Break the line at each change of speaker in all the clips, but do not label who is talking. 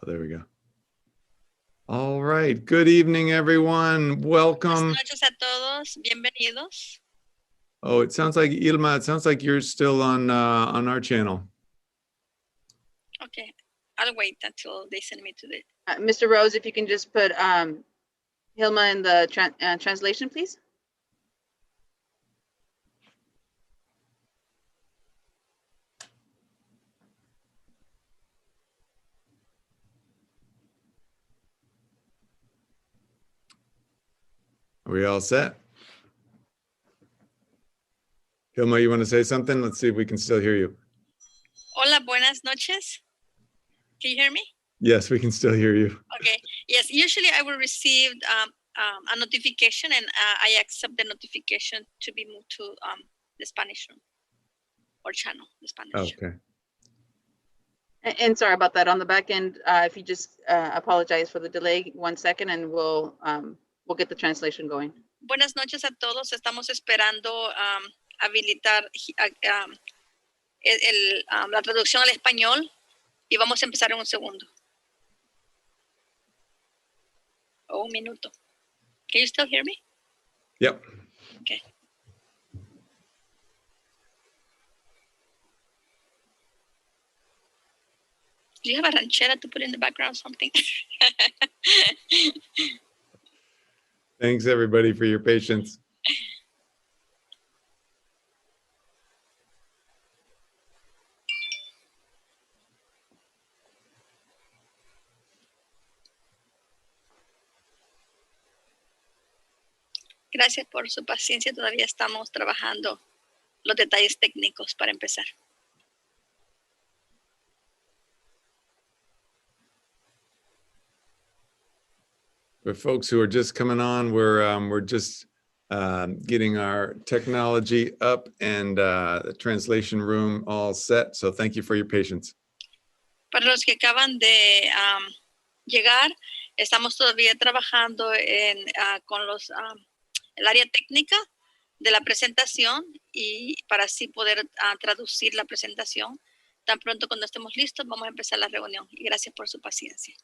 there we go. All right. Good evening, everyone. Welcome.
Buenas noches a todos. Bienvenidos.
Oh, it sounds like Ilma. It sounds like you're still on our channel.
Okay, I'll wait until they send me to the.
Mr. Rose, if you can just put Hilma in the translation, please.
Are we all set? Hilma, you want to say something? Let's see if we can still hear you.
Hola, buenas noches. Can you hear me?
Yes, we can still hear you.
Okay. Yes, usually I will receive a notification and I accept the notification to be moved to the Spanish room or channel, the Spanish.
Okay.
And sorry about that. On the back end, if you just apologize for the delay, 1 second, and we'll get the translation going.
Buenas noches a todos. Estamos esperando habilitar la traducción al español y vamos a empezar en un segundo. O un minuto. Can you still hear me?
Yep.
Okay. Do you have a ranchera to put in the background or something?
Thanks, everybody, for your patience.
Gracias por su paciencia. Todavía estamos trabajando los detalles técnicos para empezar.
For folks who are just coming on, we're just getting our technology up and the translation room all set. So thank you for your patience.
Para los que acaban de llegar, estamos todavía trabajando con el área técnica de la presentación y para así poder traducir la presentación. Tan pronto cuando estemos listos, vamos a empezar la reunión. Y gracias por su paciencia.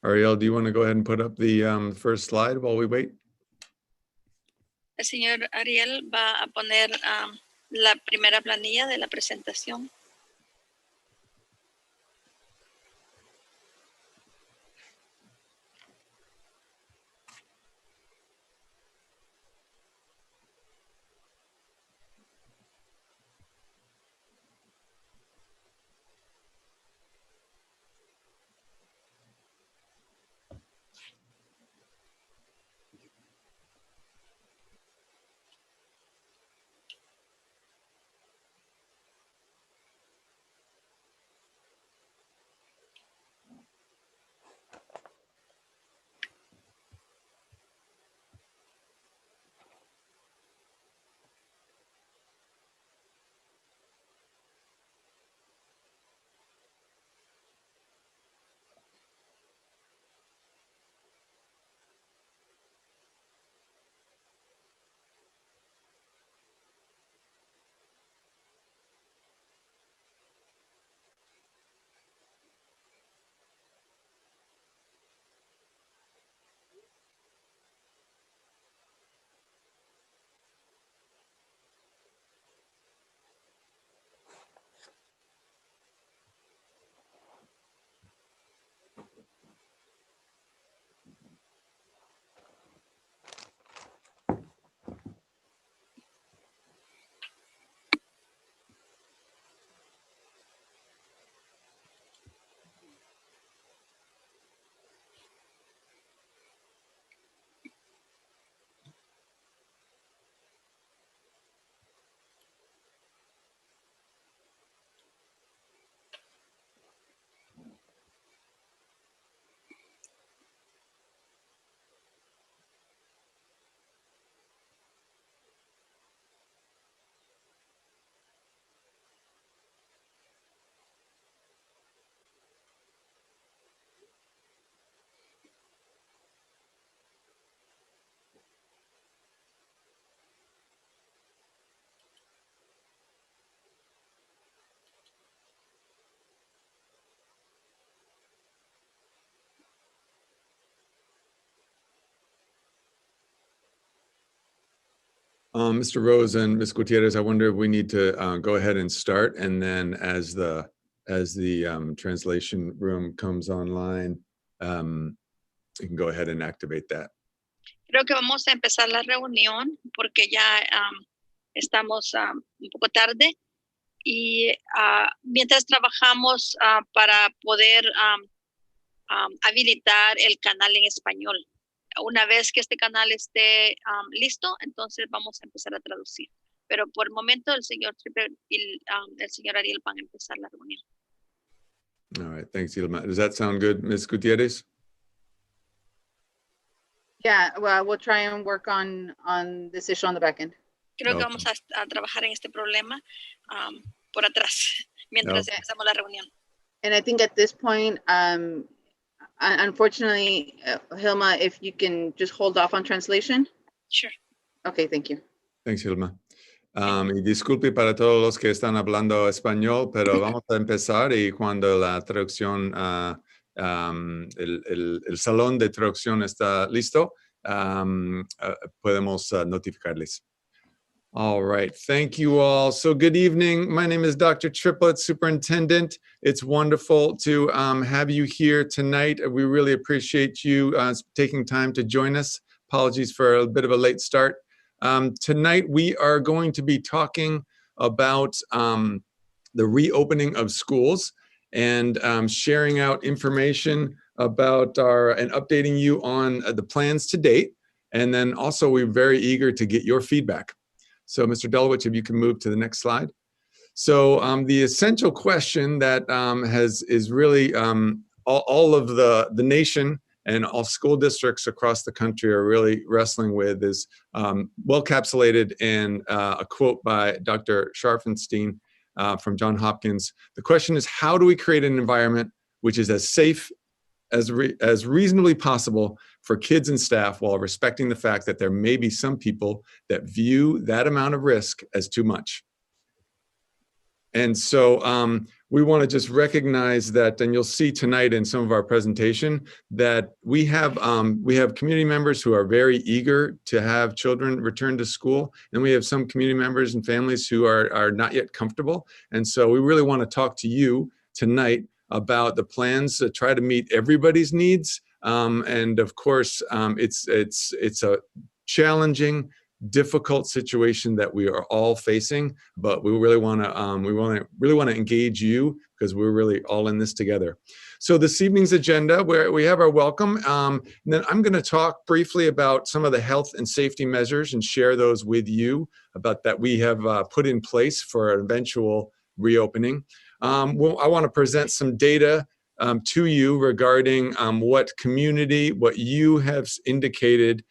Ariel, do you want to go ahead and put up the first slide while we wait?
El señor Ariel va a poner la primera planilla de la presentación.
Mr. Rose and Ms. Gutierrez, I wonder if we need to go ahead and start, and then as the translation room comes online, you can go ahead and activate that.
Creo que vamos a empezar la reunión porque ya estamos un poco tarde y mientras trabajamos para poder habilitar el canal en español. Una vez que este canal esté listo, entonces vamos a empezar a traducir. Pero por el momento el señor Triple y el señor Ariel van a empezar la reunión.
All right, thanks, Ilma. Does that sound good, Ms. Gutierrez?
Yeah, well, we'll try and work on this issue on the back end.
Creo que
Okay.
vamos a trabajar en este problema por atrás mientras
Okay.
empezamos la reunión.
And I think at this point, unfortunately, Hilma, if you can just hold off on translation.
Sure.
Okay, thank you.
Thanks, Ilma. Y disculpe para todos los que están hablando español, pero vamos a empezar y cuando la traducción, el salón de traducción está listo, podemos notificarles. All right, thank you all. So good evening. My name is Dr. Triplett, Superintendent. It's wonderful to have you here tonight. We really appreciate you taking time to join us. Apologies for a bit of a late start. Tonight, we are going to be talking about the reopening of schools and sharing out information about and updating you on the plans to date. And then also, we're very eager to get your feedback. So, Mr. Delowich, if you can move to the next slide. So, the essential question that is really all of the nation and all school districts across the country are really wrestling with is well capsulated in a quote by Dr. Scharfenstein from Johns Hopkins. The question is, how do we create an environment which is as safe as reasonably possible for kids and staff while respecting the fact that there may be some people that view that amount of risk as too much? And so we want to just recognize that, and you'll see tonight in some of our presentation, that we have community members who are very eager to have children return to school, and we have some community members and families who are not yet comfortable. And so we really want to talk to you tonight about the plans to try to meet everybody's needs. And of course, it's a challenging, difficult situation that we are all facing, but we really want to engage you because we're really all in this together. So this evening's agenda, where we have our welcome, and then I'm going to talk briefly about some of the health and safety measures and share those with you about that we have put in place for an eventual reopening. I want to present some data to you regarding what you have indicated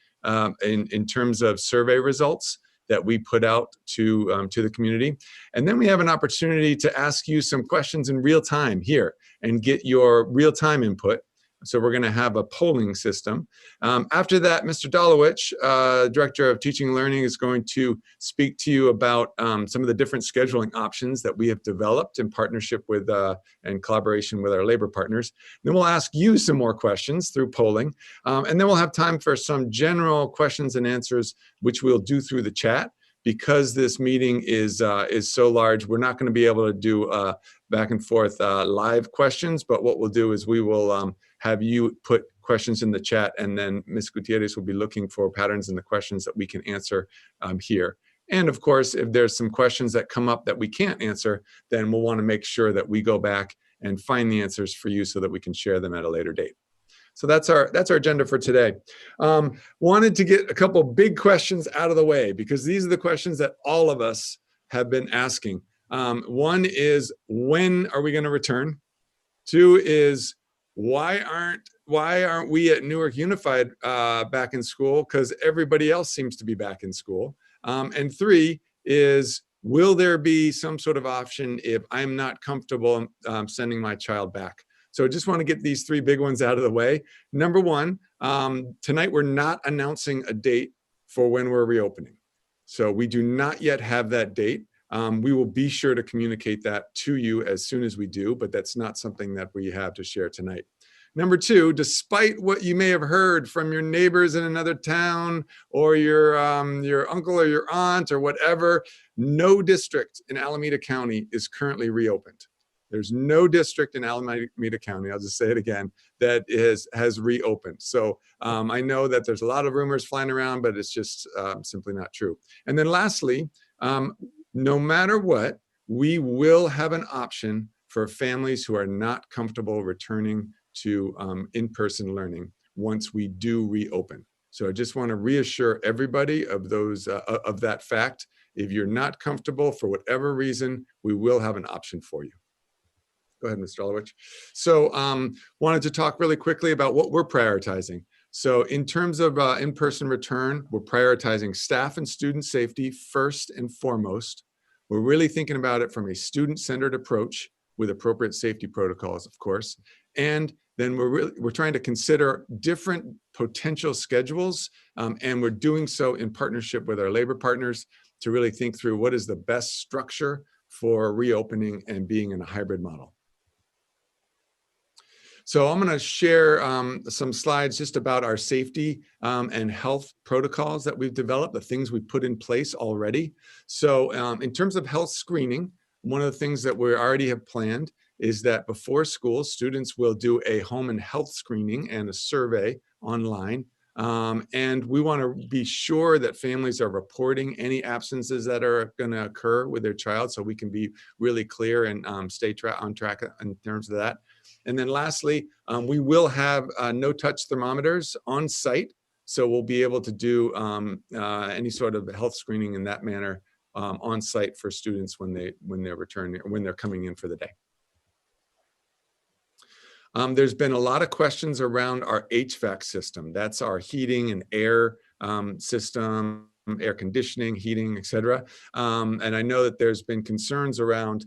in terms of survey results that we put out to the community. And then we have an opportunity to ask you some questions in real time here and get your real time input. So we're going to have a polling system. After that, Mr. Dolowich, Director of Teaching and Learning, is going to speak to you about some of the different scheduling options that we have developed in partnership with and collaboration with our labor partners. Then we'll ask you some more questions through polling. And then we'll have time for some general questions and answers, which we'll do through the chat. Because this meeting is so large, we're not going to be able to do back and forth live questions, but what we'll do is we will have you put questions in the chat, and then Ms. Gutierrez will be looking for patterns in the questions that we can answer here. And of course, if there's some questions that come up that we can't answer, then we'll want to make sure that we go back and find the answers for you so that we can share them at a later date. So that's our agenda for today. Wanted to get a couple big questions out of the way because these are the questions that all of us have been asking. One is, when are we going to return? Two is, why aren't we at Newark Unified back in school? Because everybody else seems to be back in school. And three is, will there be some sort of option if I'm not comfortable sending my child back? So I just want to get these three big ones out of the way. Number one, tonight we're not announcing a date for when we're reopening. So we do not yet have that date. We will be sure to communicate that to you as soon as we do, but that's not something that we have to share tonight. Number two, despite what you may have heard from your neighbors in another town or your uncle or your aunt or whatever, no district in Alameda County is currently reopened. There's no district in Alameda County, I'll just say it again, that has reopened. So I know that there's a lot of rumors flying around, but it's just simply not true. And then lastly, no matter what, we will have an option for families who are not comfortable returning to in-person learning once we do reopen. So I just want to reassure everybody of that fact. If you're not comfortable for whatever reason, we will have an option for you. Go ahead, Mr. Olowich. So wanted to talk really quickly about what we're prioritizing. So in terms of in-person return, we're prioritizing staff and student safety first and foremost. We're really thinking about it from a student-centered approach with appropriate safety protocols, of course. And then we're trying to consider different potential schedules, and we're doing so in partnership with our labor partners to really think through what is the best structure for reopening and being in a hybrid model. So I'm going to share some slides just about our safety and health protocols that we've developed, the things we put in place already. So in terms of health screening, one of the things that we already have planned is that before school, students will do a home and health screening and a survey online. And we want to be sure that families are reporting any absences that are going to occur with their child, so we can be really clear and stay on track in terms of that. And then lastly, we will have no-touch thermometers on site, so we'll be able to do any sort of health screening in that manner on site for students when they're returning or when they're coming in for the day. There's been a lot of questions around our HVAC system. That's our heating and air system, air conditioning, heating, etc. And I know that there's been concerns around,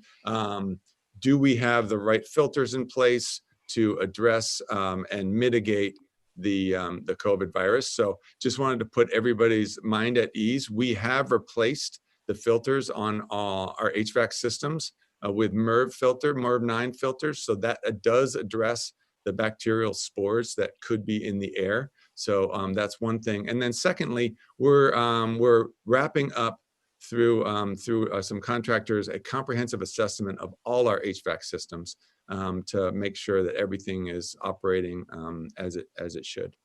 do we have the right filters in place to address and mitigate the COVID virus? So just wanted to put everybody's mind at ease. We have replaced the filters on our HVAC systems with MERV 9 filters. So that does address the bacterial spores that could be in the air. So that's one thing. And then secondly, we're wrapping up through some contractors a comprehensive assessment of all our HVAC systems to make sure that everything is operating as it should.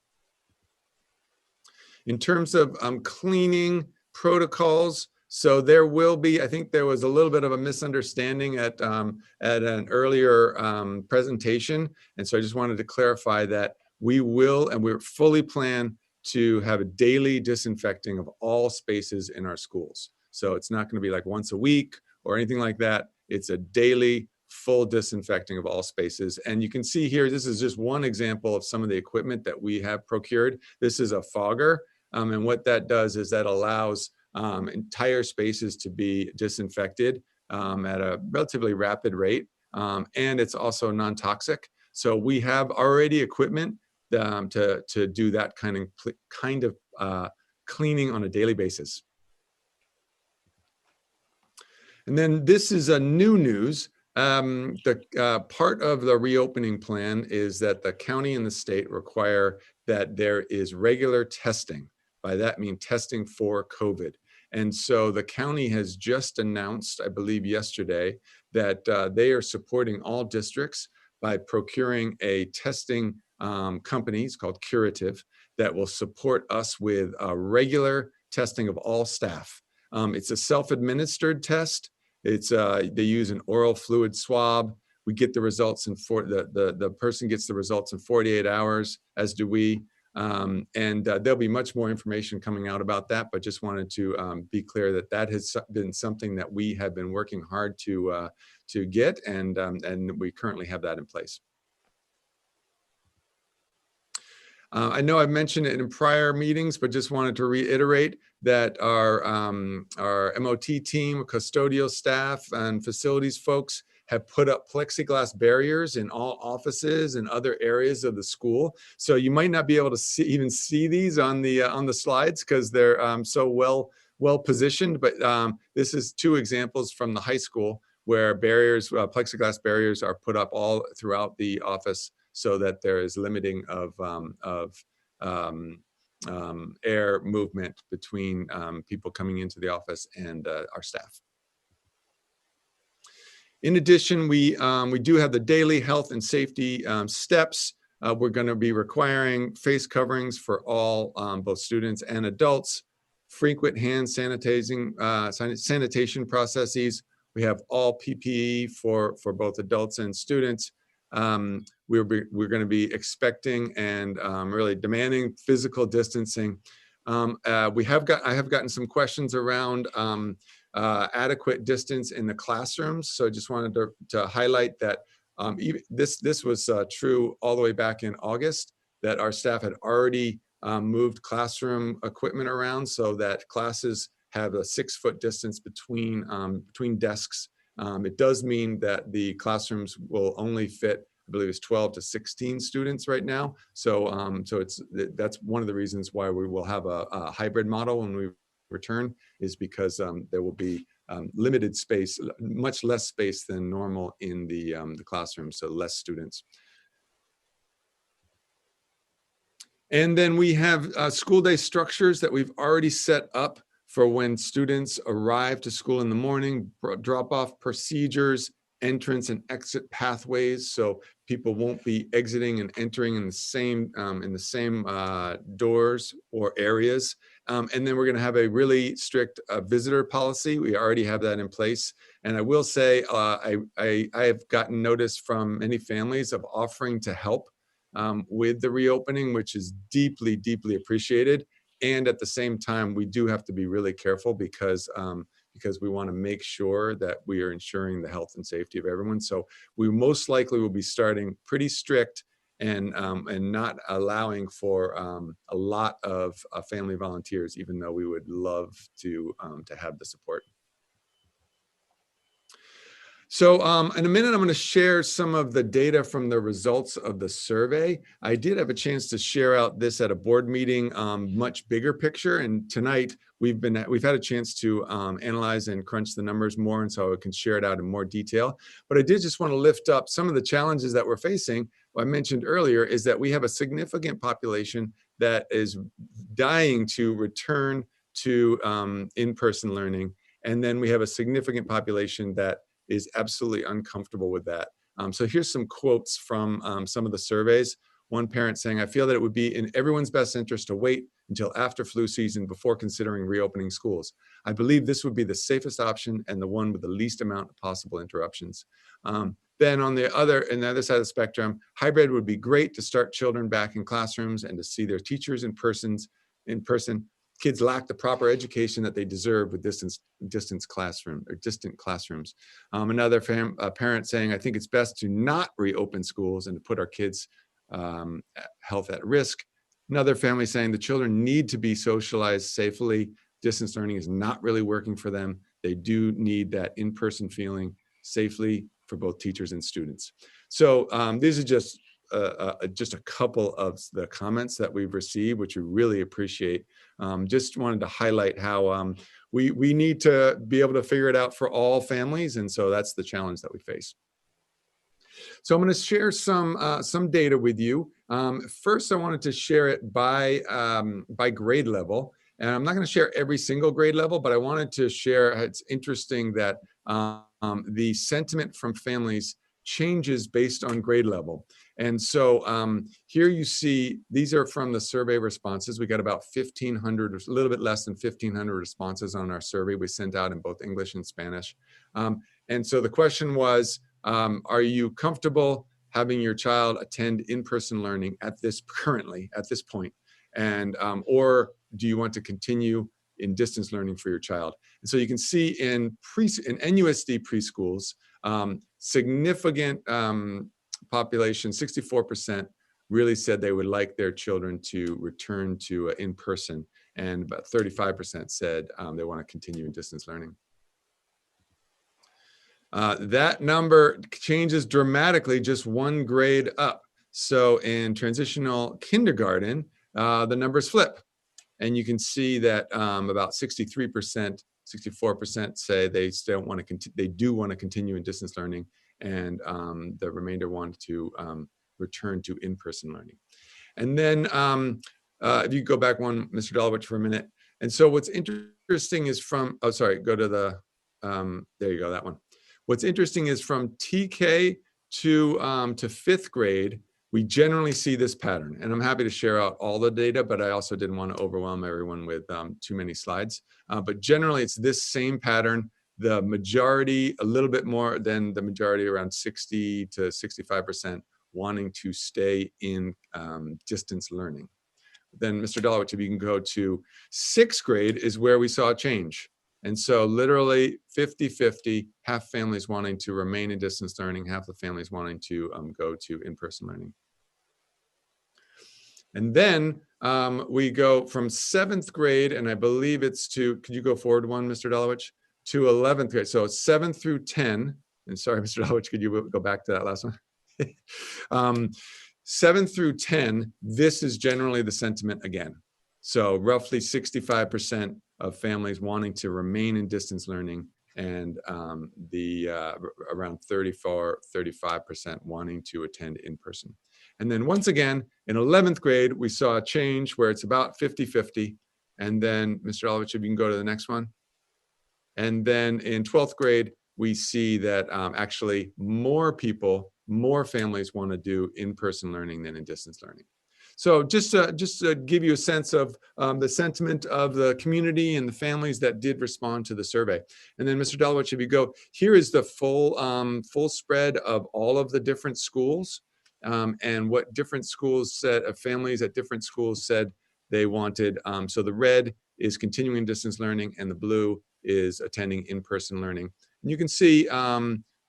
In terms of cleaning protocols, so there will be, I think there was a little bit of a misunderstanding at an earlier presentation. And so I just wanted to clarify that we will, and we're fully plan to have a daily disinfecting of all spaces in our schools. So it's not going to be like once a week or anything like that. It's a daily full disinfecting of all spaces. And you can see here, this is just one example of some of the equipment that we have procured. This is a fogger. And what that does is that allows entire spaces to be disinfected at a relatively rapid rate. And it's also non-toxic. So we have already equipment to do that kind of cleaning on a daily basis. And then this is a new news. The part of the reopening plan is that the county and the state require that there is regular testing. By that I mean testing for COVID. And so the county has just announced, I believe yesterday, that they are supporting all districts by procuring a testing company, it's called Curative, that will support us with regular testing of all staff. It's a self-administered test. It's they use an oral fluid swab. We get the results in the person gets the results in 48 hours, as do we. And there'll be much more information coming out about that, but just wanted to be clear that that has been something that we have been working hard to get, and we currently have that in place. I know I've mentioned it in prior meetings, but just wanted to reiterate that our MOT team, custodial staff, and facilities folks have put up plexiglass barriers in all offices and other areas of the school. So you might not be able to even see these on the slides because they're so well positioned. But this is two examples from the high school where barriers, plexiglass barriers, are put up all throughout the office, so that there is limiting of air movement between people coming into the office and our staff. In addition, we do have the daily health and safety steps. We're going to be requiring face coverings for all, both students and adults, frequent hand sanitation processes. We have all PPE for both adults and students. We're going to be expecting and really demanding physical distancing. I have gotten some questions around adequate distance in the classrooms. So I just wanted to highlight that this was true all the way back in August, that our staff had already moved classroom equipment around so that classes have a 6-foot distance between desks. It does mean that the classrooms will only fit, I believe it's 12 to 16 students right now. So that's one of the reasons why we will have a hybrid model when we return, is because there will be limited space, much less space than normal in the classroom, so less students. And then we have school day structures that we've already set up for when students arrive to school in the morning, drop-off procedures, entrance and exit pathways, so people won't be exiting and entering in the same doors or areas. And then we're going to have a really strict visitor policy. We already have that in place. And I will say, I have gotten notice from many families of offering to help with the reopening, which is deeply, deeply appreciated. And at the same time, we do have to be really careful because we want to make sure that we are ensuring the health and safety of everyone. So we most likely will be starting pretty strict and not allowing for a lot of family volunteers, even though we would love to have the support. So in a minute, I'm going to share some of the data from the results of the survey. I did have a chance to share out this at a board meeting, much bigger picture. And tonight we've had a chance to analyze and crunch the numbers more, and so I can share it out in more detail. But I did just want to lift up some of the challenges that we're facing. What I mentioned earlier is that we have a significant population that is dying to return to in-person learning. And then we have a significant population that is absolutely uncomfortable with that. So here's some quotes from some of the surveys. One parent saying, "I feel that it would be in everyone's best interest to wait until after flu season before considering reopening schools. I believe this would be the safest option and the one with the least amount of possible interruptions." Then on the other side of the spectrum, hybrid would be great to start children back in classrooms and to see their teachers in person. Kids lack the proper education that they deserve with distant classrooms. Another parent saying, "I think it's best to not reopen schools and to put our kids' health at risk." Another family saying the children need to be socialized safely. Distance learning is not really working for them. They do need that in-person feeling safely for both teachers and students. So these are just a couple of the comments that we've received, which we really appreciate. Just wanted to highlight how we need to be able to figure it out for all families, and so that's the challenge that we face. So I'm going to share some data with you. First, I wanted to share it by grade level, and I'm not going to share every single grade level, but I wanted to share. It's interesting that the sentiment from families changes based on grade level. And so here you see, these are from the survey responses. We got about 1,500, or a little bit less than 1,500 responses on our survey we sent out in both English and Spanish. And so the question was, are you comfortable having your child attend in-person learning currently at this point? And or do you want to continue in distance learning for your child? And so you can see in NUSD preschools, significant population, 64%, really said they would like their children to return to in-person, and about 35% said they want to continue in distance learning. That number changes dramatically just one grade up. So in transitional kindergarten, the numbers flip. And you can see that about 63%, 64% say they still want to they do want to continue in distance learning, and the remainder want to return to in-person learning. And then if you go back one, Mr. Dolowich, for a minute. And so what's interesting is from, oh, sorry, go to the, there you go, that one. What's interesting is from TK to fifth grade, we generally see this pattern. And I'm happy to share out all the data, but I also didn't want to overwhelm everyone with too many slides. But generally, it's this same pattern. The majority, a little bit more than the majority, around 60 to 65%, wanting to stay in distance learning. Then Mr. Dolowich, if you can go to sixth grade, is where we saw a change. And so literally 50-50, half families wanting to remain in distance learning, half the families wanting to go to in-person learning. And then we go from seventh grade, and I believe it's to, could you go forward one, Mr. Dolowich, to 11th grade. So 7 through 10, and sorry, Mr. Dolowich, could you go back to that last one? 7 through 10, this is generally the sentiment again. So roughly 65% of families wanting to remain in distance learning, and around 35% wanting to attend in person. And then once again, in 11th grade, we saw a change where it's about 50-50. And then Mr. Dolowich, if you can go to the next one. And then in 12th grade, we see that actually more families want to do in-person learning than in distance learning. So just to give you a sense of the sentiment of the community and the families that did respond to the survey. And then Mr. Dolowich, if you go, here is the full spread of all of the different schools and what different schools said, families at different schools said they wanted. So the red is continuing distance learning and the blue is attending in-person learning. And you can see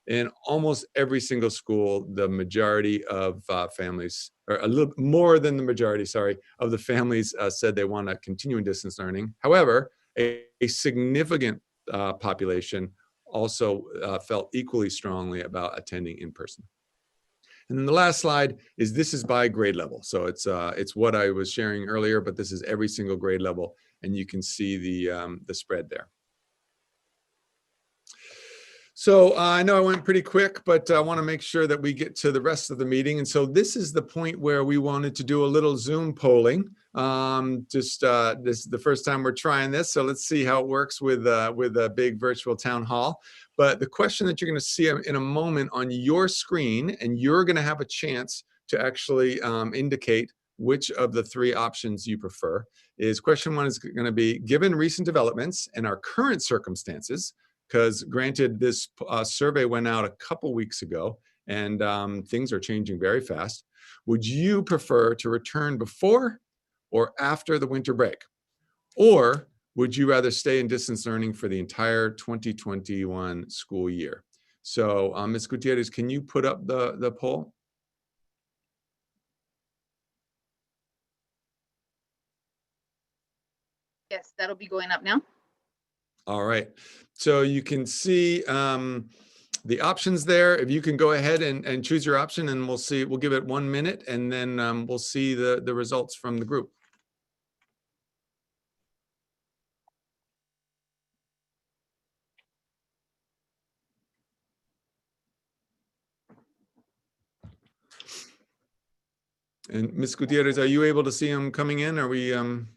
in almost every single school, the majority of families, or a little more than the majority, sorry, of the families said they want to continue in distance learning. However, a significant population also felt equally strongly about attending in person. And then the last slide is this is by grade level. So it's what I was sharing earlier, but this is every single grade level, and you can see the spread there. So I know I went pretty quick, but I want to make sure that we get to the rest of the meeting. And so this is the point where we wanted to do a little Zoom polling. This is the first time we're trying this, so let's see how it works with a big virtual town hall. But the question that you're going to see in a moment on your screen, and you're going to have a chance to actually indicate which of the three options you prefer, is question one is going to be, given recent developments and our current circumstances, because granted, this survey went out a couple weeks ago and things are changing very fast. Would you prefer to return before or after the winter break? Or would you rather stay in distance learning for the entire 2021 school year? So Ms. Gutierrez, can you put up the poll?
Yes, that'll be going up now.
All right, so you can see the options there. If you can go ahead and choose your option, and we'll give it 1 minute, and then we'll see the results from the group. And Ms. Gutierrez, are you able to see them coming in? Are we, do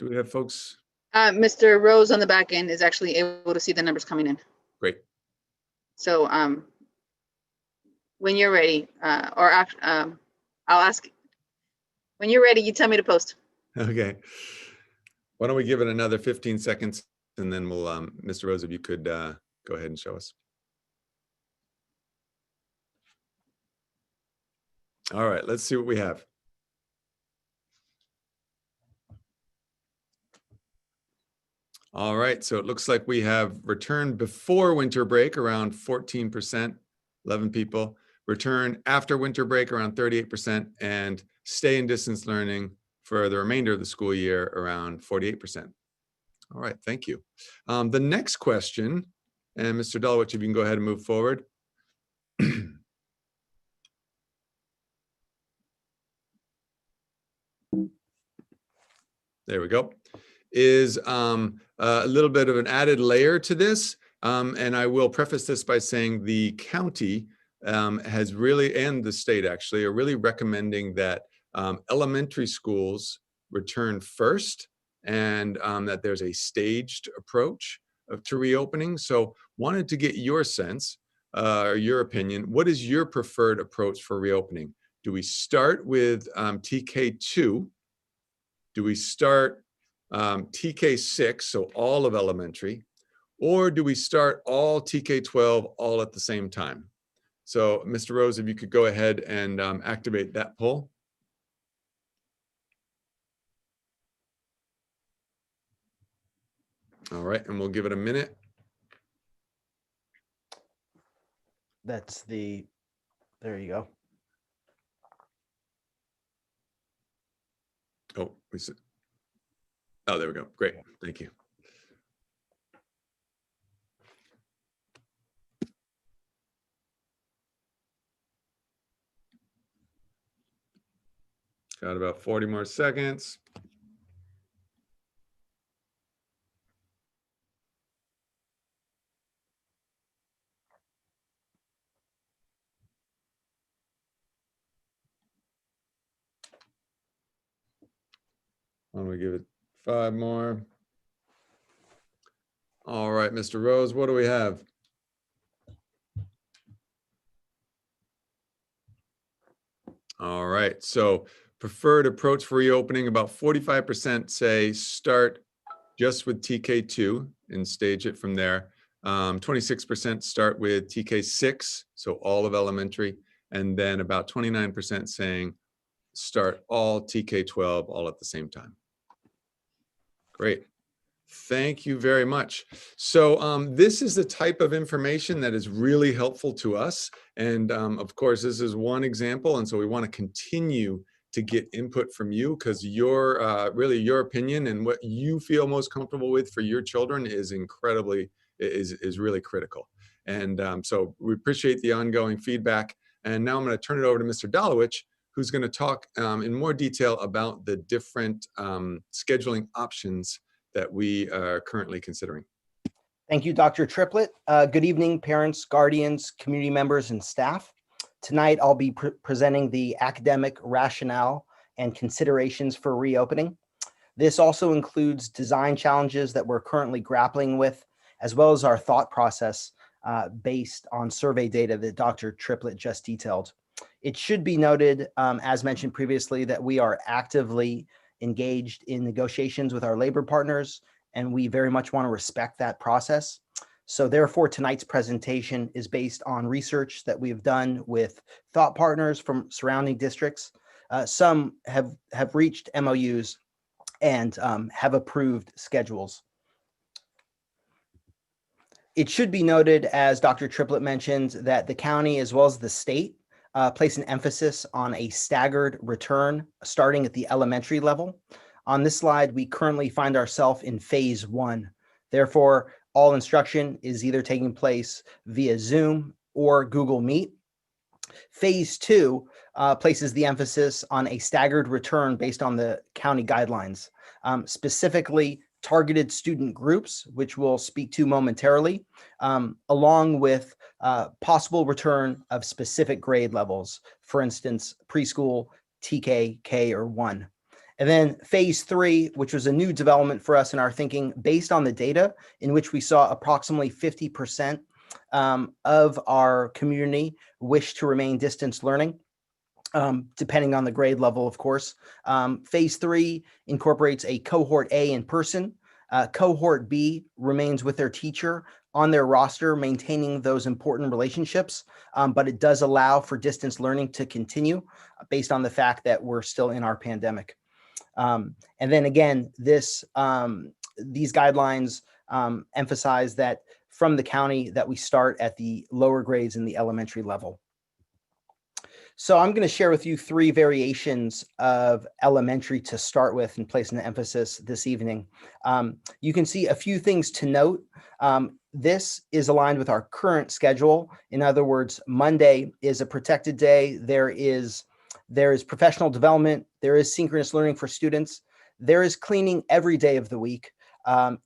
we have folks?
Mr. Rose on the back end is actually able to see the numbers coming in.
Great.
So when you're ready, I'll ask, when you're ready, you tell me to post.
Okay. Why don't we give it another 15 seconds, and then we'll, Mr. Rose, if you could go ahead and show us. All right, let's see what we have. All right, so it looks like we have returned before winter break around 14%, 11 people, return after winter break around 38%, and stay in distance learning for the remainder of the school year around 48%. All right, thank you. The next question, and Mr. Dolowich, if you can go ahead and move forward. There we go. Is a little bit of an added layer to this. And I will preface this by saying the county has really, and the state actually, are really recommending that elementary schools return first, and that there's a staged approach to reopening. So wanted to get your sense, or your opinion. What is your preferred approach for reopening? Do we start with TK2? Do we start TK6, so all of elementary? Or do we start all TK12 all at the same time? So Mr. Rose, if you could go ahead and activate that poll. All right, and we'll give it a minute.
That's the, there you go.
Oh, oh, there we go. Great, thank you. Got about 40 more seconds. Why don't we give it 5 more? All right, Mr. Rose, what do we have? All right, so preferred approach for reopening, about 45% say start just with TK2 and stage it from there. 26% start with TK6, so all of elementary, and then about 29% saying start all TK12 all at the same time. Great. Thank you very much. So this is the type of information that is really helpful to us. And of course, this is one example. And so we want to continue to get input from you, because your really your opinion and what you feel most comfortable with for your children is really critical. And so we appreciate the ongoing feedback. And now I'm going to turn it over to Mr. Dolowich, who's going to talk in more detail about the different scheduling options that we are currently considering.
Thank you, Dr. Triplett. Good evening, parents, guardians, community members, and staff. Tonight, I'll be presenting the academic rationale and considerations for reopening. This also includes design challenges that we're currently grappling with, as well as our thought process based on survey data that Dr. Triplett just detailed. It should be noted, as mentioned previously, that we are actively engaged in negotiations with our labor partners, and we very much want to respect that process. So therefore, tonight's presentation is based on research that we've done with thought partners from surrounding districts. Some have reached MOUs and have approved schedules. It should be noted, as Dr. Triplett mentioned, that the county as well as the state place an emphasis on a staggered return starting at the elementary level. On this slide, we currently find ourselves in phase 1. Therefore, all instruction is either taking place via Zoom or Google Meet. Phase 2 places the emphasis on a staggered return based on the county guidelines, specifically targeted student groups, which we'll speak to momentarily, along with possible return of specific grade levels, for instance, preschool, TK, K, or 1. And then phase 3, which was a new development for us in our thinking based on the data, in which we saw approximately 50% of our community wish to remain distance learning. Depending on the grade level, of course. Phase 3 incorporates a cohort A in person. Cohort B remains with their teacher on their roster, maintaining those important relationships, but it does allow for distance learning to continue based on the fact that we're still in our pandemic. And then again, these guidelines emphasize that from the county that we start at the lower grades in the elementary level. So I'm going to share with you 3 variations of elementary to start with and place an emphasis this evening. You can see a few things to note. This is aligned with our current schedule. In other words, Monday is a protected day. There is professional development. There is synchronous learning for students. There is cleaning every day of the week.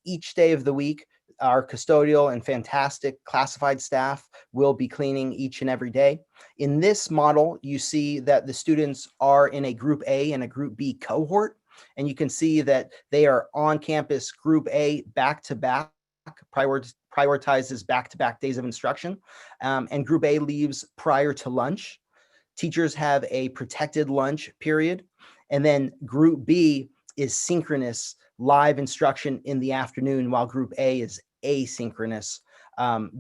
Each day of the week, our custodial and fantastic classified staff will be cleaning each and every day. In this model, you see that the students are in a Group A and a Group B cohort, and you can see that they are on campus. Group A back-to-back, prioritizes back-to-back days of instruction, and Group A leaves prior to lunch. Teachers have a protected lunch period, and then Group B is synchronous live instruction in the afternoon, while Group A is asynchronous,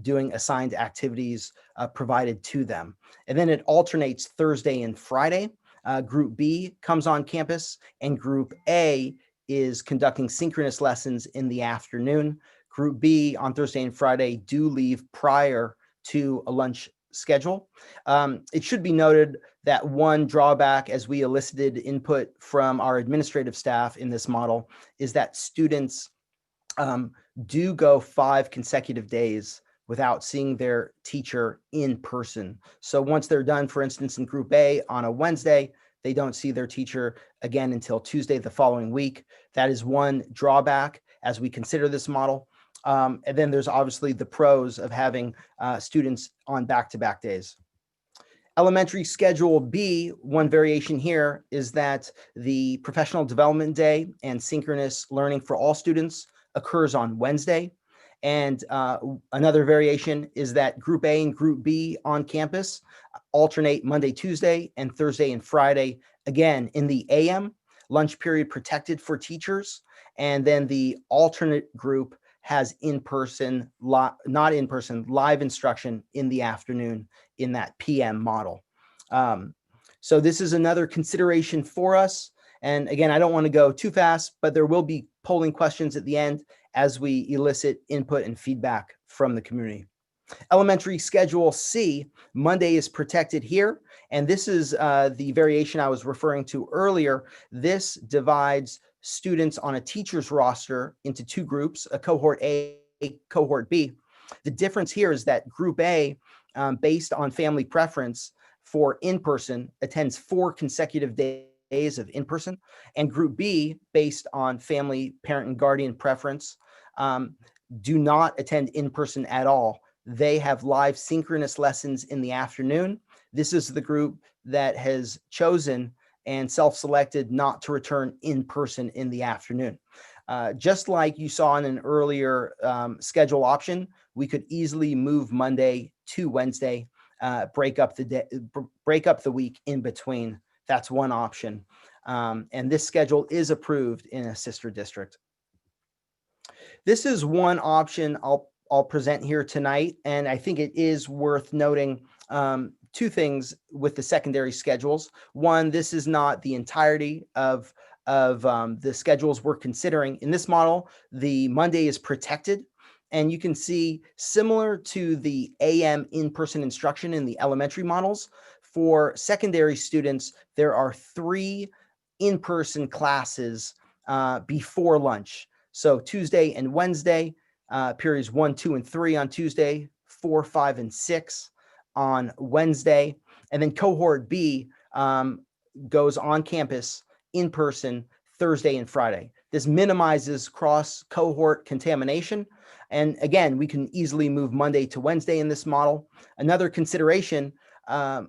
doing assigned activities provided to them. And then it alternates Thursday and Friday. Group B comes on campus, and Group A is conducting synchronous lessons in the afternoon. Group B on Thursday and Friday do leave prior to a lunch schedule. It should be noted that one drawback, as we elicited input from our administrative staff in this model, is that students do go 5 consecutive days without seeing their teacher in person. So once they're done, for instance, in Group A on a Wednesday, they don't see their teacher again until Tuesday the following week. That is one drawback as we consider this model. And then there's obviously the pros of having students on back-to-back days. Elementary Schedule B, one variation here is that the professional development day and synchronous learning for all students occurs on Wednesday. And another variation is that Group A and Group B on campus alternate Monday, Tuesday, and Thursday and Friday, again, in the AM, lunch period protected for teachers. And then the alternate group has in-person, not in-person, live instruction in the afternoon in that PM model. So this is another consideration for us. And again, I don't want to go too fast, but there will be polling questions at the end as we elicit input and feedback from the community. Elementary Schedule C, Monday is protected here. And this is the variation I was referring to earlier. This divides students on a teacher's roster into 2 groups, a cohort A, cohort B. The difference here is that Group A, based on family preference for in-person, attends 4 consecutive days of in-person, and Group B, based on family, parent, and guardian preference, do not attend in-person at all. They have live synchronous lessons in the afternoon. This is the group that has chosen and self-selected not to return in person in the afternoon. Just like you saw in an earlier schedule option, we could easily move Monday to Wednesday, break up the week in between. That's one option. And this schedule is approved in a sister district. This is one option I'll present here tonight, and I think it is worth noting 2 things with the secondary schedules. One, this is not the entirety of the schedules we're considering. In this model, the Monday is protected, and you can see, similar to the AM in-person instruction in the elementary models, for secondary students, there are 3 in-person classes before lunch. So Tuesday and Wednesday, periods 1, 2, and 3 on Tuesday, 4, 5, and 6 on Wednesday. And then cohort B goes on campus in person Thursday and Friday. This minimizes cross-cohort contamination. And again, we can easily move Monday to Wednesday in this model. Another consideration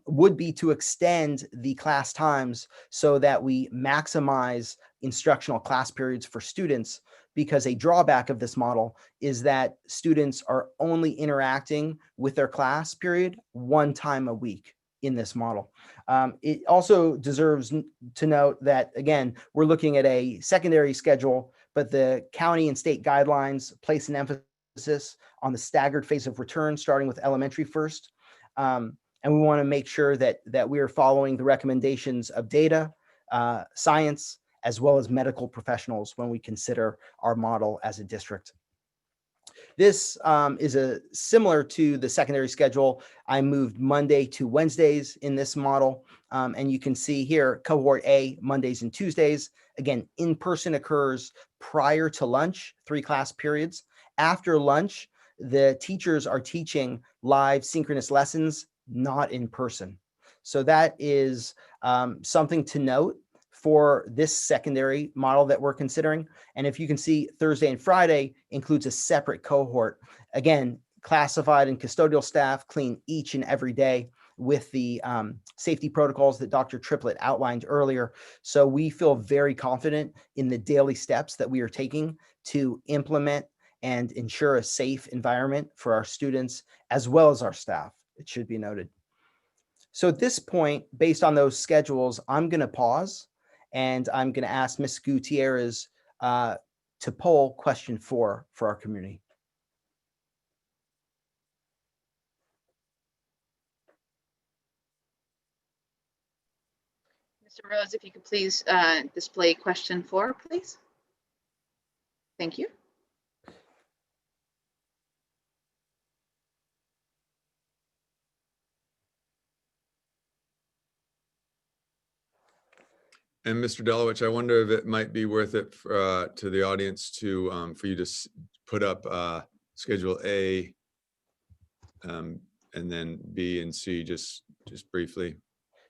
would be to extend the class times so that we maximize instructional class periods for students, because a drawback of this model is that students are only interacting with their class period 1 time a week in this model. It also deserves to note that, again, we're looking at a secondary schedule, but the county and state guidelines place an emphasis on the staggered phase of return, starting with elementary first. And we want to make sure that we are following the recommendations of data, science, as well as medical professionals when we consider our model as a district. This is similar to the secondary schedule. I moved Monday to Wednesdays in this model. And you can see here, cohort A, Mondays and Tuesdays. Again, in-person occurs prior to lunch, 3 class periods. After lunch, the teachers are teaching live synchronous lessons, not in person. So that is something to note for this secondary model that we're considering. And if you can see, Thursday and Friday includes a separate cohort. Again, classified and custodial staff clean each and every day with the safety protocols that Dr. Triplett outlined earlier. So we feel very confident in the daily steps that we are taking to implement and ensure a safe environment for our students as well as our staff, it should be noted. So at this point, based on those schedules, I'm going to pause and I'm going to ask Ms. Gutierrez to poll question 4 for our community.
Mr. Rose, if you could please display question 4, please. Thank you.
And Mr. Delowich, I wonder if it might be worth it to the audience to for you to put up Schedule A and then B and C just briefly.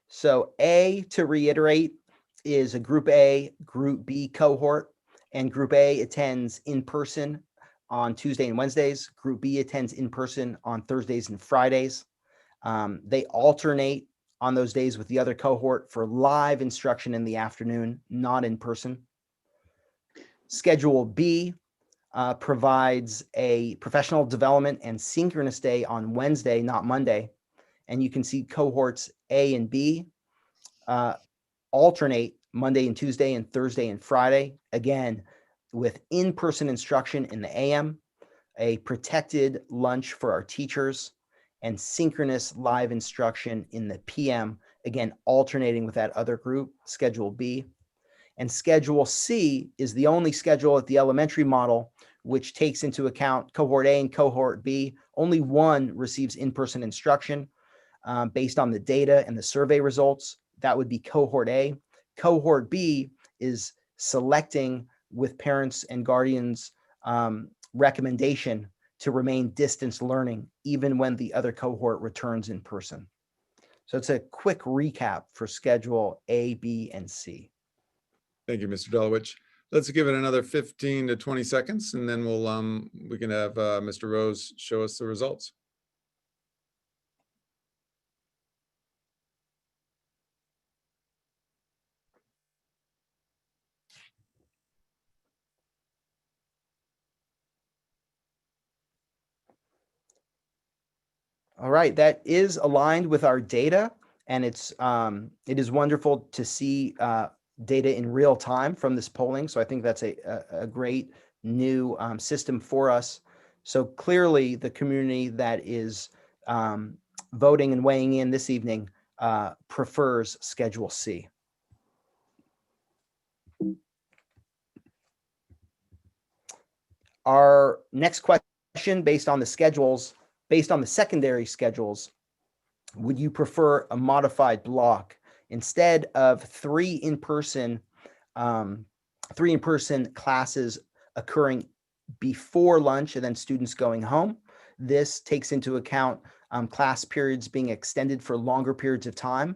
So A, to reiterate, is a Group A, Group B cohort, and Group A attends in person on Tuesday and Wednesdays. Group B attends in person on Thursdays and Fridays. They alternate on those days with the other cohort for live instruction in the afternoon, not in person. Schedule B provides a professional development and synchronous day on Wednesday, not Monday. And you can see cohorts A and B alternate Monday and Tuesday and Thursday and Friday, again, with in-person instruction in the AM, a protected lunch for our teachers, and synchronous live instruction in the PM, again, alternating with that other group, Schedule B. And Schedule C is the only schedule at the elementary model which takes into account cohort A and cohort B. Only one receives in-person instruction based on the data and the survey results. That would be cohort A. Cohort B is selecting with parents and guardians recommendation to remain distance learning, even when the other cohort returns in person. So it's a quick recap for Schedule A, B, and C.
Thank you, Mr. Delowich. Let's give it another 15 to 20 seconds, and then we can have Mr. Rose show us the results.
All right, that is aligned with our data, and it is wonderful to see data in real time from this polling. So I think that's a great new system for us. So clearly, the community that is voting and weighing in this evening prefers Schedule C. Our next question, based on the schedules, based on the secondary schedules, would you prefer a modified block instead of three in-person classes occurring before lunch and then students going home? This takes into account class periods being extended for longer periods of time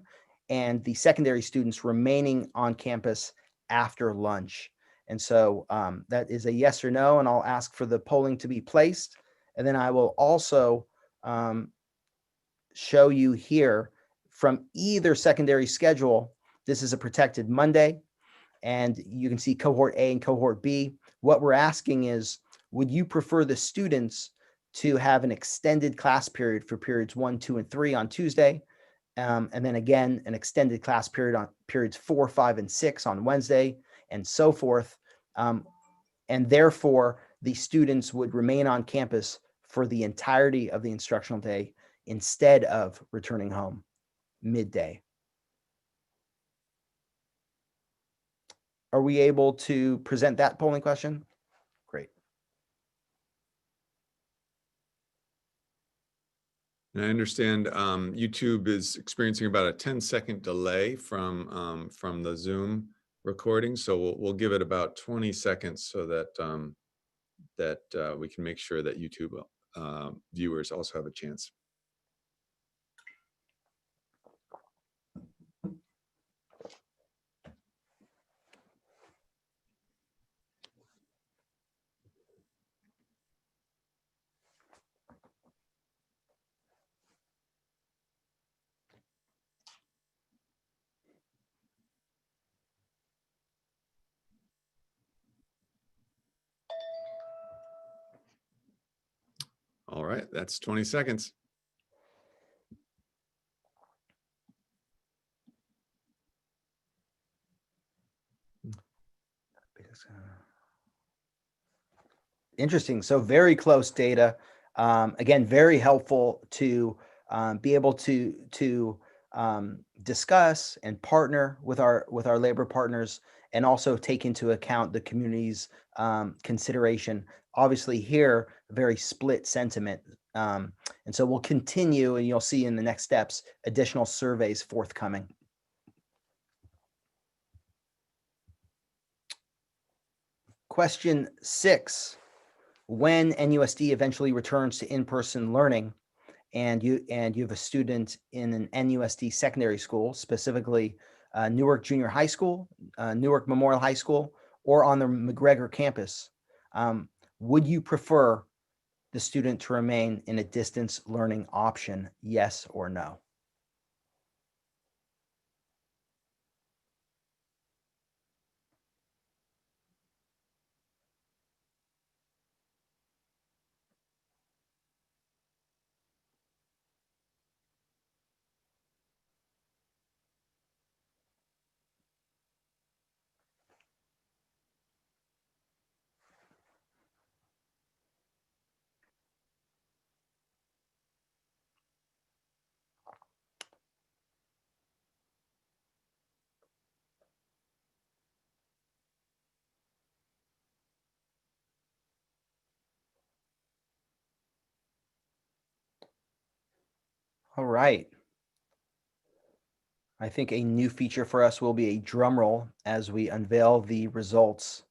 and the secondary students remaining on campus after lunch. And so that is a yes or no, and I'll ask for the polling to be placed. And then I will also show you here from either secondary schedule. This is a protected Monday, and you can see cohort A and cohort B. What we're asking is, would you prefer the students to have an extended class period for periods 1, 2, and 3 on Tuesday, and then again, an extended class period on periods 4, 5, and 6 on Wednesday, and so forth. And therefore, the students would remain on campus for the entirety of the instructional day instead of returning home midday. Are we able to present that polling question? Great.
And I understand YouTube is experiencing about a 10-second delay from the Zoom recording, so we'll give it about 20 seconds so that we can make sure that YouTube viewers also have a chance. right, that's 20 seconds.
Interesting. So very close data. Again, very helpful to be able to discuss and partner with our labor partners, and also take into account the community's consideration. Obviously, here very split sentiment, and so we'll continue, and you'll see in the next steps additional surveys forthcoming. Question 6. When NUSD eventually returns to in-person learning, and you have a student in an NUSD secondary school, specifically Newark Junior High School, Newark Memorial High School, or on the McGregor campus, would you prefer the student to remain in a distance learning option, yes or no? All right. I think a new feature for us will be a drum roll as we unveil the results.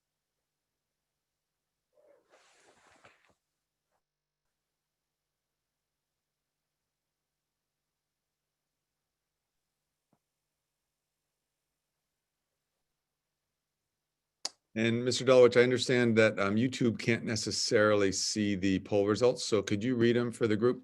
And Mr. Dulwich, I understand that YouTube can't necessarily see the poll results. So could you read them for the group?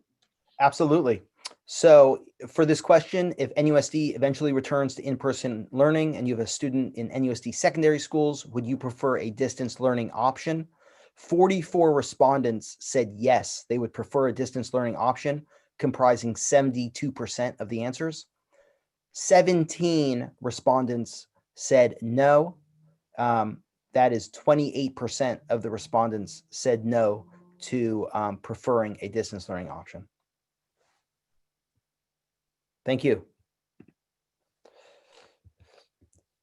Absolutely. So for this question, if NUSD eventually returns to in-person learning and you have a student in NUSD secondary schools, would you prefer a distance learning option? 44 respondents said yes, they would prefer a distance learning option, comprising 72% of the answers. 17 respondents said no. That is 28% of the respondents said no to preferring a distance learning option. Thank you.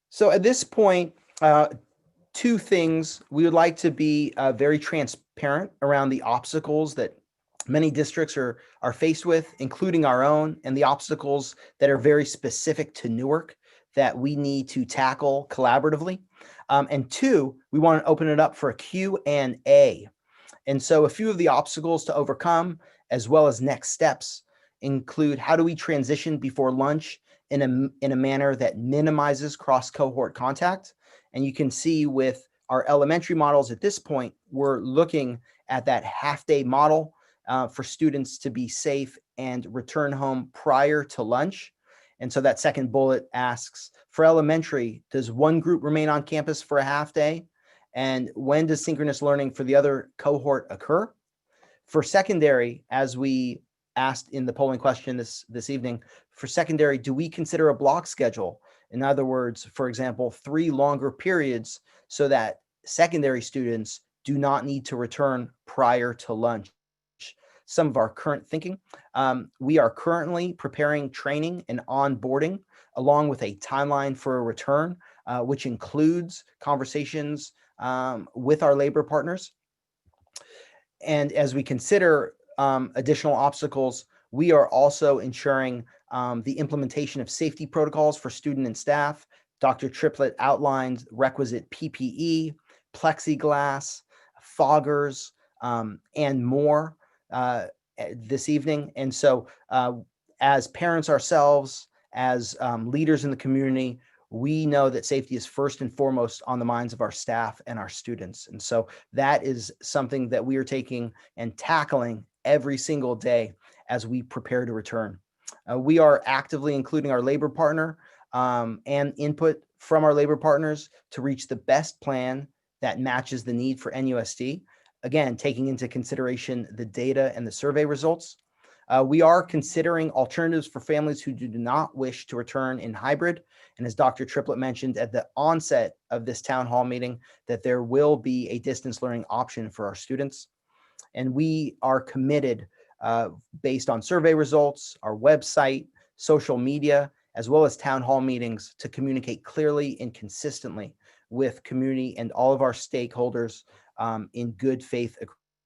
So at this point, two things. We would like to be very transparent around the obstacles that many districts are faced with, including our own, and the obstacles that are very specific to Newark that we need to tackle collaboratively. And two, we want to open it up for a Q&A. And so a few of the obstacles to overcome, as well as next steps, include how do we transition before lunch in a manner that minimizes cross-cohort contact. And you can see with our elementary models at this point, we're looking at that half-day model for students to be safe and return home prior to lunch. And so that second bullet asks, for elementary, does one group remain on campus for a half day? And when does synchronous learning for the other cohort occur? For secondary, as we asked in the polling question this evening, for secondary, do we consider a block schedule? In other words, for example, 3 longer periods so that secondary students do not need to return prior to lunch. Some of our current thinking. We are currently preparing training and onboarding along with a timeline for a return, which includes conversations with our labor partners. And as we consider additional obstacles, we are also ensuring the implementation of safety protocols for student and staff. Dr. Triplett outlined requisite PPE, plexiglass, foggers, and more this evening. And so as parents ourselves, as leaders in the community, we know that safety is first and foremost on the minds of our staff and our students. And so that is something that we are taking and tackling every single day as we prepare to return. We are actively including our labor partner and input from our labor partners to reach the best plan that matches the need for NUSD. again, taking into consideration the data and the survey results. We are considering alternatives for families who do not wish to return in hybrid. And as Dr. Triplett mentioned at the onset of this town hall meeting, that there will be a distance learning option for our students. And we are committed, based on survey results, our website, social media, as well as town hall meetings, to communicate clearly and consistently with community and all of our stakeholders in good faith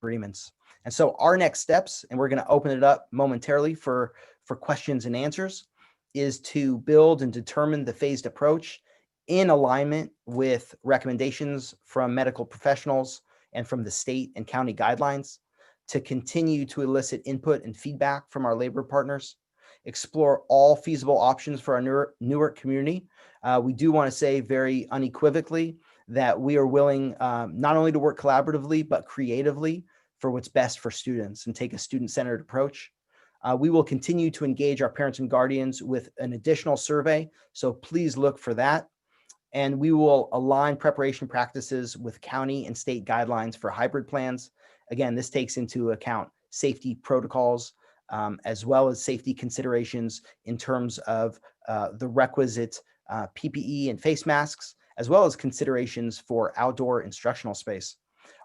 agreements. And so our next steps, and we're going to open it up momentarily for questions and answers, is to build and determine the phased approach in alignment with recommendations from medical professionals and from the state and county guidelines, to continue to elicit input and feedback from our labor partners, explore all feasible options for our Newark community. We do want to say very unequivocally that we are willing not only to work collaboratively, but creatively for what's best for students and take a student-centered approach. We will continue to engage our parents and guardians with an additional survey, so please look for that. And we will align preparation practices with county and state guidelines for hybrid plans. Again, this takes into account safety protocols, as well as safety considerations in terms of the requisite PPE and face masks, as well as considerations for outdoor instructional space.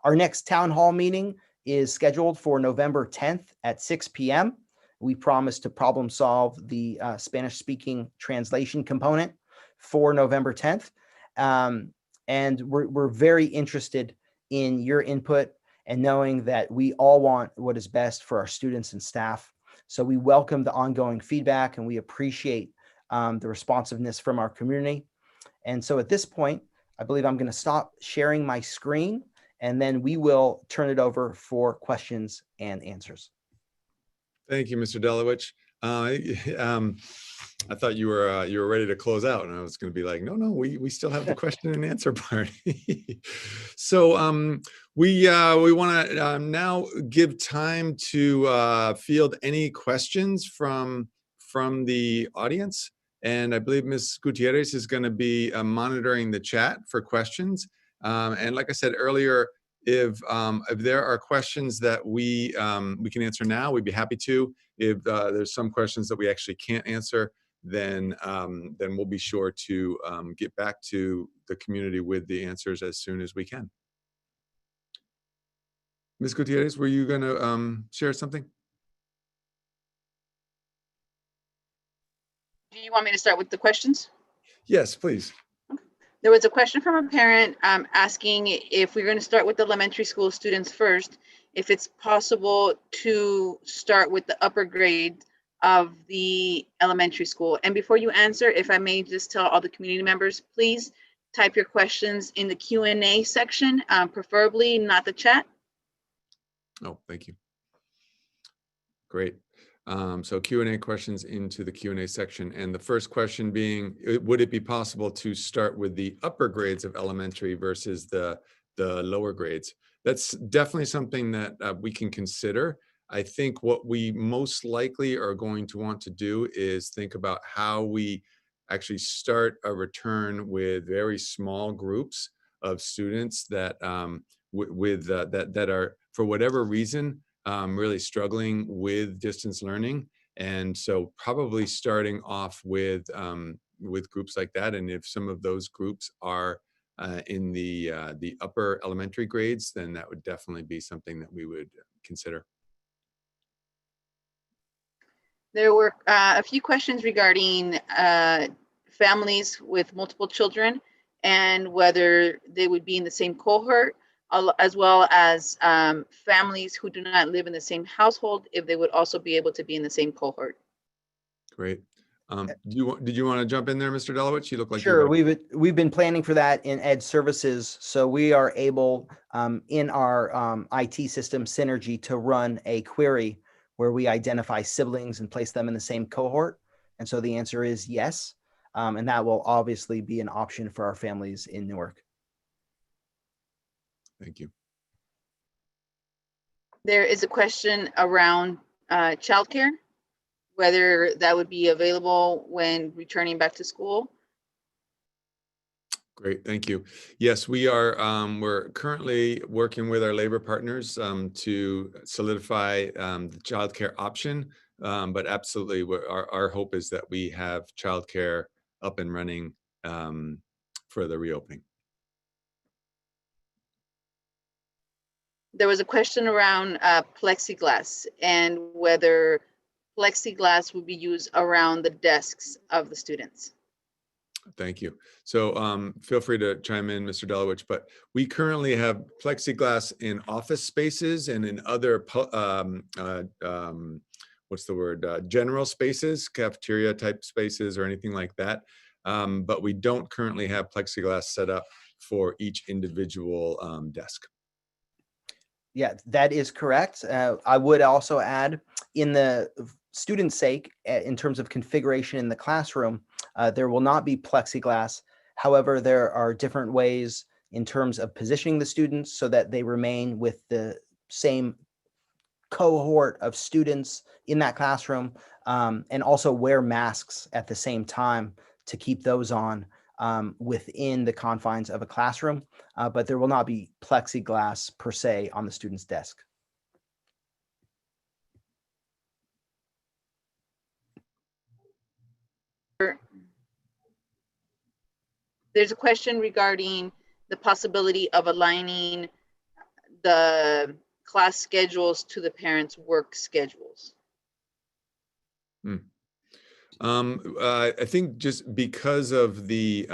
Our next town hall meeting is scheduled for November 10th at 6 p.m. We promise to problem solve the Spanish-speaking translation component for November 10th. And we're very interested in your input and knowing that we all want what is best for our students and staff. So we welcome the ongoing feedback and we appreciate the responsiveness from our community. And so at this point, I believe I'm going to stop sharing my screen, and then we will turn it over for questions and answers.
Thank you, Mr. Delowich. I thought you were ready to close out, and I was going to be like, no, we still have the question and answer part. So we want to now give time to field any questions from the audience, and I believe Ms. Gutierrez is going to be monitoring the chat for questions. And like I said earlier, if there are questions that we can answer now, we'd be happy to. If there's some questions that we actually can't answer, then we'll be sure to get back to the community with the answers as soon as we can. Ms. Gutierrez, were you going to share something?
Do you want me to start with the questions?
Yes, please.
There was a question from a parent asking if we're going to start with the elementary school students first, if it's possible to start with the upper grade of the elementary school. And before you answer, if I may just tell all the community members, please type your questions in the Q&A section, preferably not the chat.
Oh, thank you. Great. So Q&A questions into the Q&A section. And the first question being, would it be possible to start with the upper grades of elementary versus the lower grades? That's definitely something that we can consider. I think what we most likely are going to want to do is think about how we actually start a return with very small groups of students that that are, for whatever reason, really struggling with distance learning. And so probably starting off with groups like that. And if some of those groups are in the upper elementary grades, then that would definitely be something that we would consider.
There were a few questions regarding families with multiple children and whether they would be in the same cohort, as well as families who do not live in the same household, if they would also be able to be in the same cohort.
Great. Did you want to jump in there, Mr. Delowich? You look like
Sure.
you're
We've been planning for that in Ed Services, so we are able in our IT system Synergy to run a query where we identify siblings and place them in the same cohort. And so the answer is yes, and that will obviously be an option for our families in Newark.
Thank you.
There is a question around childcare, whether that would be available when returning back to school.
Great, thank you. Yes, we are. We're currently working with our labor partners to solidify the childcare option. But absolutely, our hope is that we have childcare up and running for the reopening.
There was a question around plexiglass and whether plexiglass would be used around the desks of the students.
Thank you. So feel free to chime in, Mr. Delowich, but we currently have plexiglass in office spaces and in other, what's the word, general spaces, cafeteria type spaces or anything like that. But we don't currently have plexiglass set up for each individual desk.
Yeah, that is correct. I would also add, in the student's sake, in terms of configuration in the classroom, there will not be plexiglass. However, there are different ways in terms of positioning the students so that they remain with the same cohort of students in that classroom, and also wear masks at the same time to keep those on within the confines of a classroom, but there will not be plexiglass per se on the student's desk.
There's a question regarding the possibility of aligning the class schedules to the parents' work schedules.
I think just because of the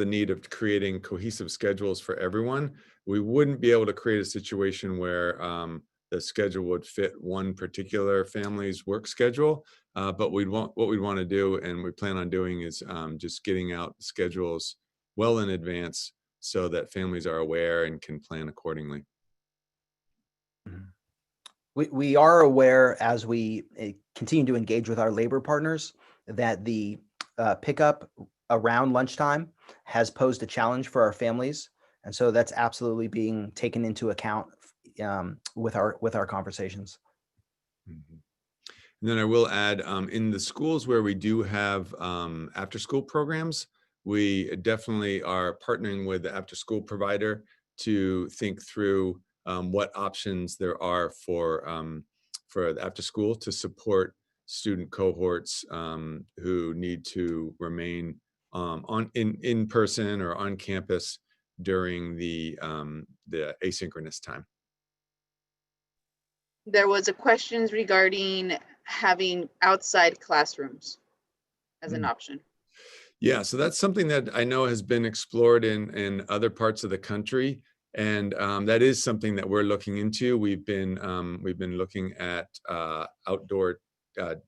need of creating cohesive schedules for everyone, we wouldn't be able to create a situation where the schedule would fit one particular family's work schedule. But what we'd want to do, and we plan on doing, is just getting out schedules well in advance so that families are aware and can plan accordingly.
We are aware, as we continue to engage with our labor partners, that the pickup around lunchtime has posed a challenge for our families. And so that's absolutely being taken into account with our conversations.
Mm-hmm. And then I will add, in the schools where we do have after-school programs, we definitely are partnering with the after-school provider to think through what options there are for the after-school to support student cohorts who need to remain in person or on campus during the asynchronous time.
There was a question regarding having outside classrooms as an option.
Yeah, so that's something that I know has been explored in other parts of the country, and that is something that we're looking into. We've been looking at outdoor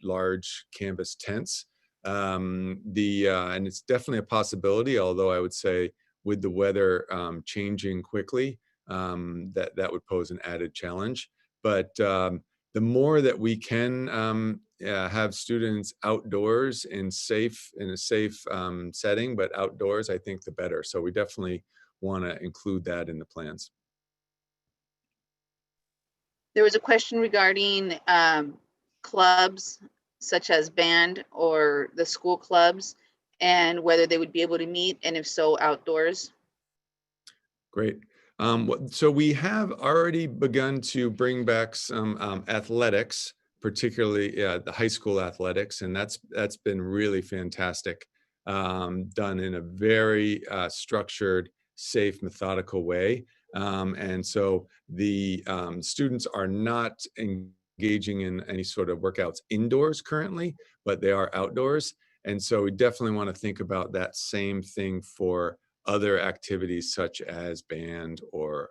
large canvas tents. And it's definitely a possibility, although I would say with the weather changing quickly, that would pose an added challenge. But the more that we can have students outdoors in a safe setting, but outdoors, I think the better. So we definitely want to include that in the plans.
There was a question regarding clubs such as band or the school clubs and whether they would be able to meet, and if so, outdoors.
Great. So we have already begun to bring back some athletics, particularly the high school athletics, and that's been really fantastic. Done in a very structured, safe, methodical way. And so the students are not engaging in any sort of workouts indoors currently, but they are outdoors. And so we definitely want to think about that same thing for other activities such as band or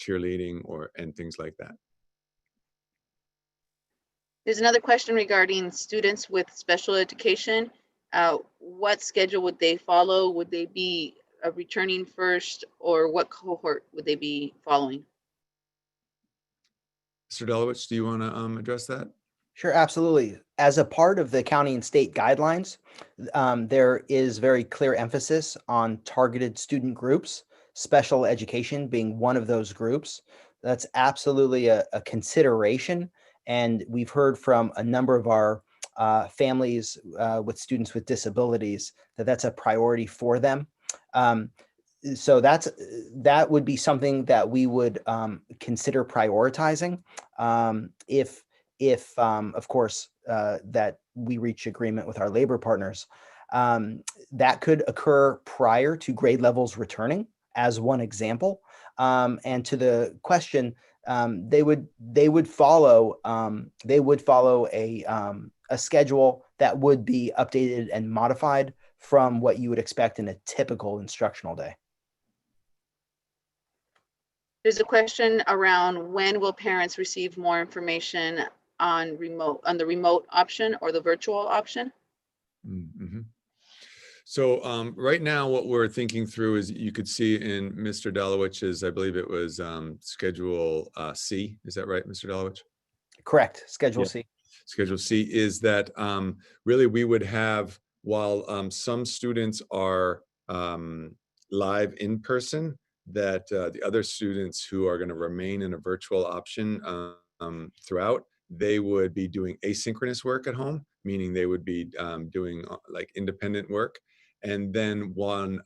cheerleading and things like that.
There's another question regarding students with special education. What schedule would they follow? Would they be returning first, or what cohort would they be following?
Mr. Delowich, do you want to address that?
Sure, absolutely. As a part of the county and state guidelines, there is very clear emphasis on targeted student groups, special education being one of those groups. That's absolutely a consideration. And we've heard from a number of our families with students with disabilities, that's a priority for them. So that would be something that we would consider prioritizing if of course, that we reach agreement with our labor partners. That could occur prior to grade levels returning, as one example. And to the question, they would follow a schedule that would be updated and modified from what you would expect in a typical instructional day.
There's a question around when will parents receive more information on the remote option or the virtual option?
Mm-hmm. So right now, what we're thinking through is you could see in Mr. Delawich's, I believe it was Schedule C. Is that right, Mr. Delawich?
Correct. Schedule C.
Schedule C is that really we would have, while some students are live in person, that the other students who are going to remain in a virtual option throughout, they would be doing asynchronous work at home, meaning they would be doing like independent work. And then when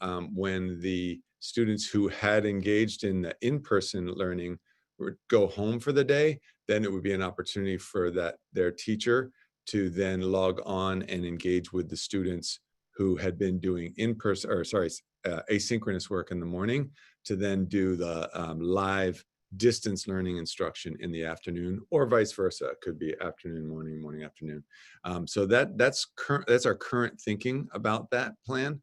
the students who had engaged in the in-person learning would go home for the day, then it would be an opportunity for their teacher to then log on and engage with the students who had been doing asynchronous work in the morning, to then do the live distance learning instruction in the afternoon, or vice versa. It could be afternoon, morning, morning, afternoon. So that's our current thinking about that plan.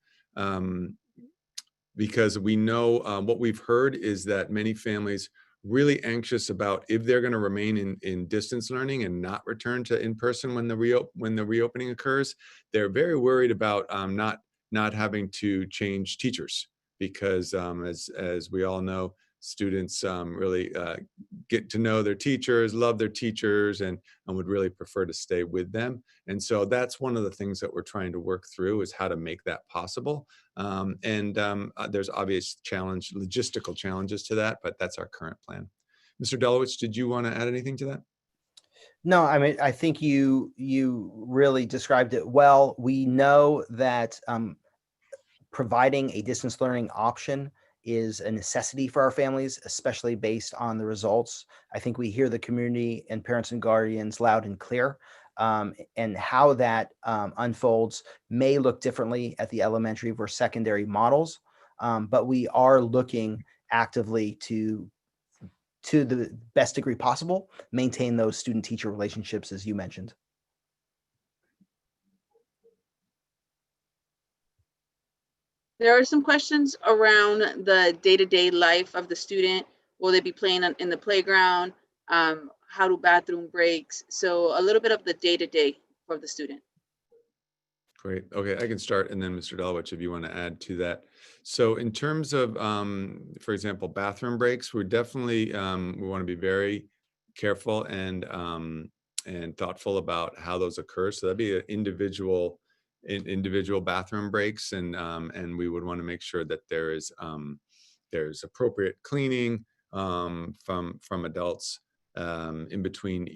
Because we know what we've heard is that many families really anxious about if they're going to remain in distance learning and not return to in-person when the reopening occurs. They're very worried about not having to change teachers, because as we all know, students really get to know their teachers, love their teachers, and would really prefer to stay with them. And so that's one of the things that we're trying to work through, is how to make that possible. There's obvious logistical challenges to that, but that's our current plan. Mr. Delowitz, did you want to add anything to that?
No, I mean, I think you really described it well. We know that providing a distance learning option is a necessity for our families, especially based on the results. I think we hear the community and parents and guardians loud and clear. And how that unfolds may look differently at the elementary versus secondary models, but we are looking actively to the best degree possible, maintain those student-teacher relationships, as you mentioned.
There are some questions around the day-to-day life of the student. Will they be playing in the playground? How do bathroom breaks? So a little bit of the day-to-day for the student.
Great. Okay, I can start, and then Mr. Delowich, if you want to add to that. So in terms of, for example, bathroom breaks, we're definitely, we want to be very careful and thoughtful about how those occur. So that'd be an individual bathroom breaks, and we would want to make sure that there's appropriate cleaning from adults in between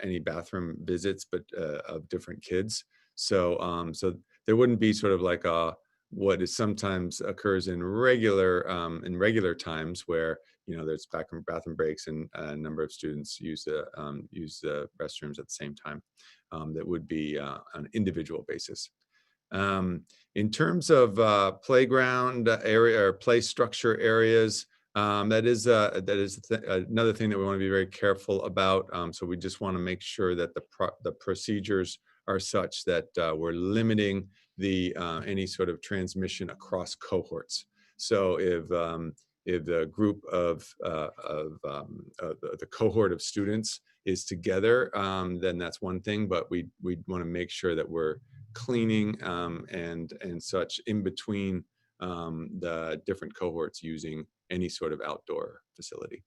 any bathroom visits, but of different kids. So there wouldn't be sort of like what is sometimes occurs in regular times, where there's bathroom breaks and a number of students use the restrooms at the same time. That would be on an individual basis. In terms of playground area or play structure areas, that is another thing that we want to be very careful about. So we just want to make sure that the procedures are such that we're limiting any sort of transmission across cohorts. So if the group of the cohort of students is together, then that's one thing. But we want to make sure that we're cleaning and such in between the different cohorts using any sort of outdoor facility.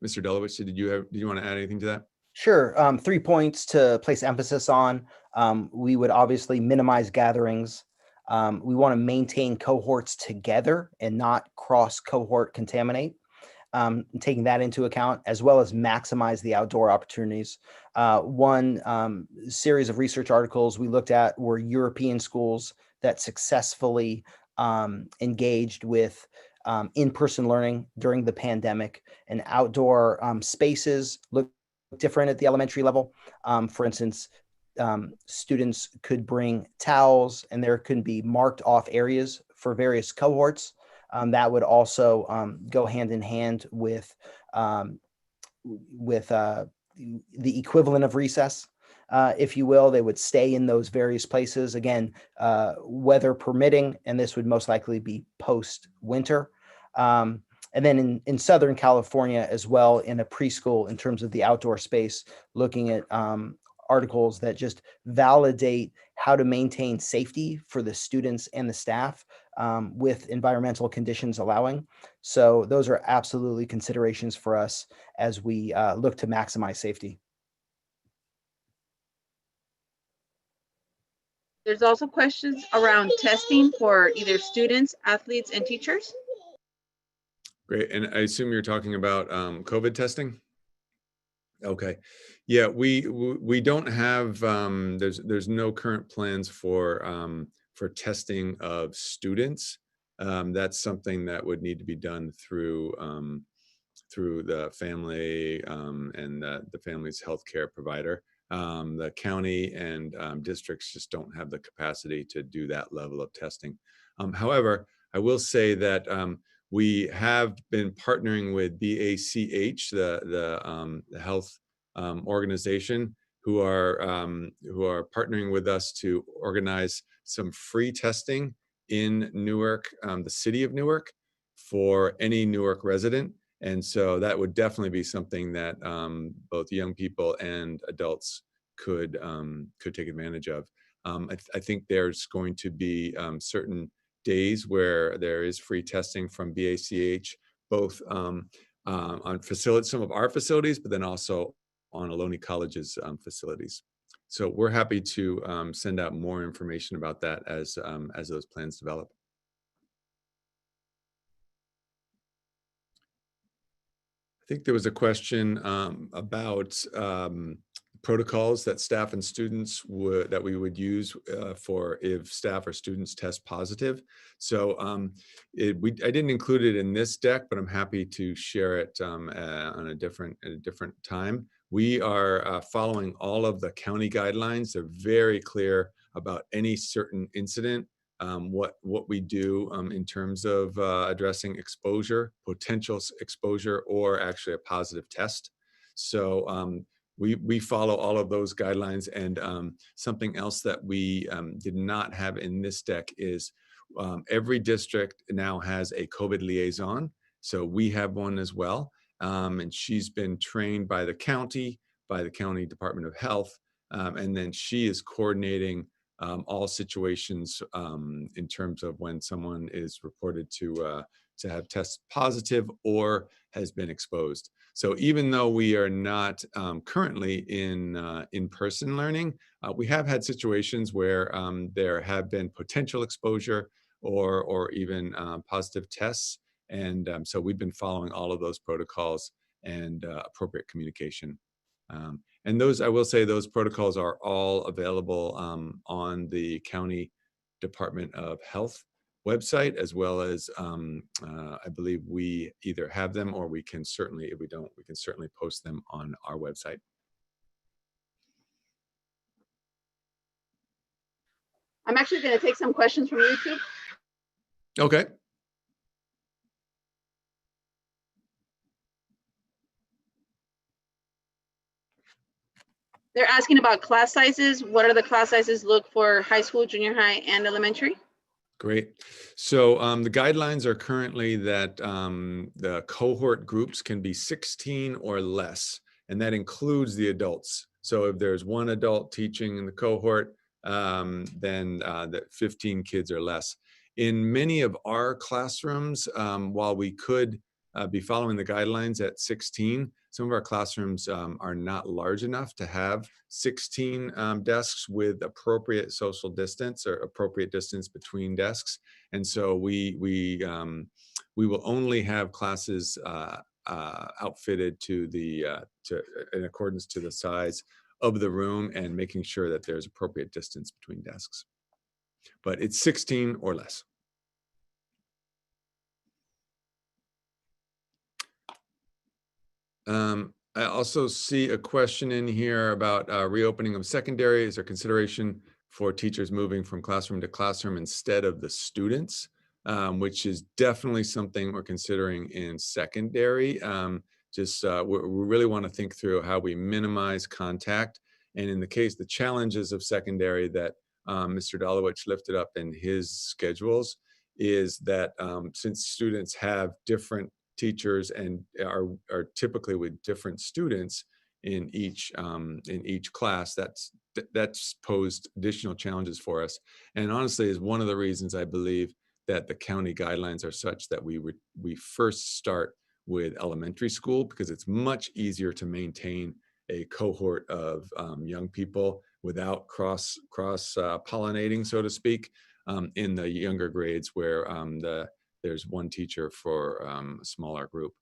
Mr. Delowich, did you want to add anything to that?
Sure. 3 points to place emphasis on. We would obviously minimize gatherings. We want to maintain cohorts together and not cross cohort contaminate. taking that into account, as well as maximize the outdoor opportunities. One series of research articles we looked at were European schools that successfully engaged with in-person learning during the pandemic, and outdoor spaces look different at the elementary level. For instance, students could bring towels, and there could be marked off areas for various cohorts. That would also go hand in hand with the equivalent of recess, if you will. They would stay in those various places, again, weather permitting, and this would most likely be post-winter. And then in Southern California as well, in a preschool, in terms of the outdoor space, looking at articles that just validate how to maintain safety for the students and the staff with environmental conditions allowing. So those are absolutely considerations for us as we look to maximize safety.
There's also questions around testing for either students, athletes, and teachers.
Great. And I assume you're talking about COVID testing? Okay. Yeah, we don't have, there's no current plans for testing of students. That's something that would need to be done through the family and the family's healthcare provider. The county and districts just don't have the capacity to do that level of testing. However, I will say that we have been partnering with BACH, the health organization, who are partnering with us to organize some free testing in Newark, the city of Newark, for any Newark resident. And so that would definitely be something that both young people and adults could take advantage of. I think there's going to be certain days where there is free testing from BACH, both on some of our facilities, but then also on Ohlone College's facilities. So we're happy to send out more information about that as those plans develop. I think there was a question about protocols that staff and students that we would use for if staff or students test positive. So I didn't include it in this deck, but I'm happy to share it at a different time. We are following all of the county guidelines. They're very clear about any certain incident, what we do in terms of addressing exposure, potential exposure, or actually a positive test. So we follow all of those guidelines. And something else that we did not have in this deck is every district now has a COVID liaison. So we have one as well. And she's been trained by the county Department of Health. And then she is coordinating all situations in terms of when someone is reported to have tested positive or has been exposed. So even though we are not currently in person learning, we have had situations where there have been potential exposure or even positive tests. And so we've been following all of those protocols and appropriate communication. And those, I will say, those protocols are all available on the County Department of Health website, as well as I believe we either have them or we can certainly, if we don't, we can certainly post them on our website.
I'm actually going to take some questions from YouTube.
Okay.
They're asking about class sizes. What are the class sizes look for high school, junior high, and elementary?
Great. So the guidelines are currently that the cohort groups can be 16 or less, and that includes the adults. So if there's one adult teaching in the cohort, then that 15 kids or less. In many of our classrooms, while we could be following the guidelines at 16, some of our classrooms are not large enough to have 16 desks with appropriate social distance or appropriate distance between desks. And so we will only have classes outfitted to in accordance to the size of the room, and making sure that there's appropriate distance between desks. But it's 16 or less. I also see a question in here about reopening of secondary. Is there consideration for teachers moving from classroom to classroom instead of the students, which is definitely something we're considering in secondary. We really want to think through how we minimize contact. And in the case, the challenges of secondary that Mr. Dolowich lifted up in his schedules is that since students have different teachers and are typically with different students in each class, that's posed additional challenges for us, and honestly is one of the reasons I believe that the county guidelines are such that we first start with elementary school, because it's much easier to maintain a cohort of young people without cross pollinating, so to speak, in the younger grades where there's one teacher for a smaller group.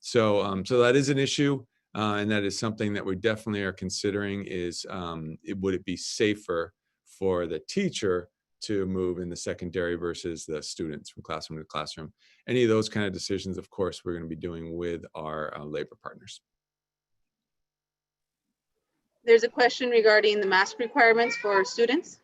So that is an issue, and that is something that we definitely are considering is, would it be safer for the teacher to move in the secondary versus the students from classroom to classroom? Any of those kind of decisions, of course, we're going to be doing with our labor partners.
There's a question regarding the mask requirements for students.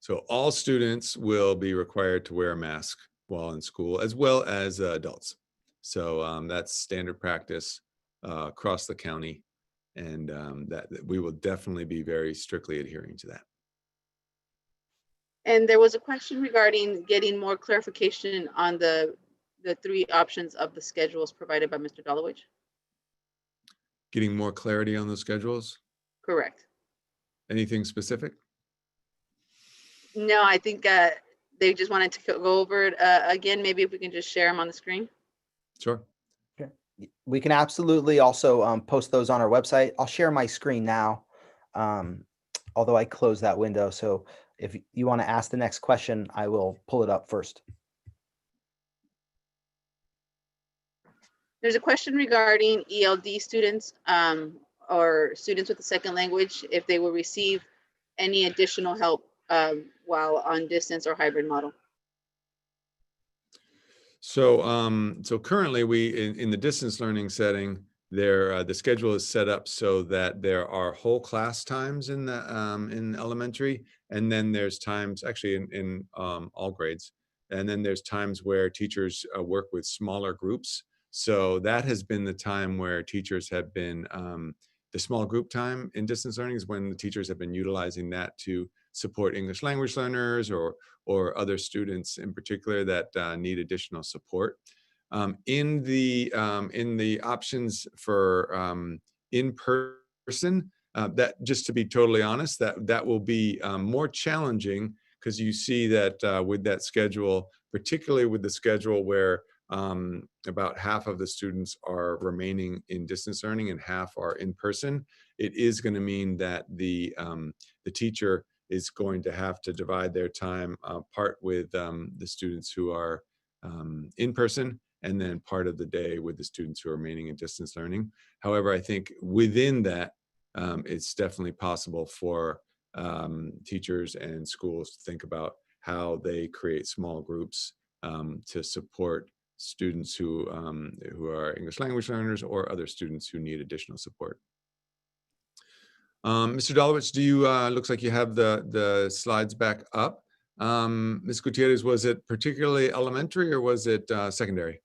So all students will be required to wear a mask while in school, as well as adults. So that's standard practice across the county, and that we will definitely be very strictly adhering to that.
And there was a question regarding getting more clarification on the 3 options of the schedules provided by Mr. Dolowich.
Getting more clarity on those schedules?
Correct.
Anything specific?
No, I think they just wanted to go over it again. Maybe if we can just share them on the screen.
Sure.
We can absolutely also post those on our website. I'll share my screen now, although I closed that window. So if you want to ask the next question, I will pull it up first.
There's a question regarding ELD students or students with a second language, if they will receive any additional help while on distance or hybrid model.
So currently in the distance learning setting, the schedule is set up so that there are whole class times in elementary, and then there's times actually in all grades, and then there's times where teachers work with smaller groups. So that has been the time where teachers have been the small group time in distance learning is when the teachers have been utilizing that to support English language learners or other students in particular that need additional support. In the options for in person, that, just to be totally honest, that will be more challenging, because you see that with that schedule, particularly with the schedule where about half of the students are remaining in distance learning and half are in person, it is going to mean that the teacher is going to have to divide their time part with the students who are in person, and then part of the day with the students who are remaining in distance learning. However, I think within that, it's definitely possible for teachers and schools to think about how they create small groups to support students who are English language learners or other students who need additional support. Mr. Dolowich, do you, looks like you have the slides back up. Ms. Gutierrez, was it particularly elementary or was it secondary?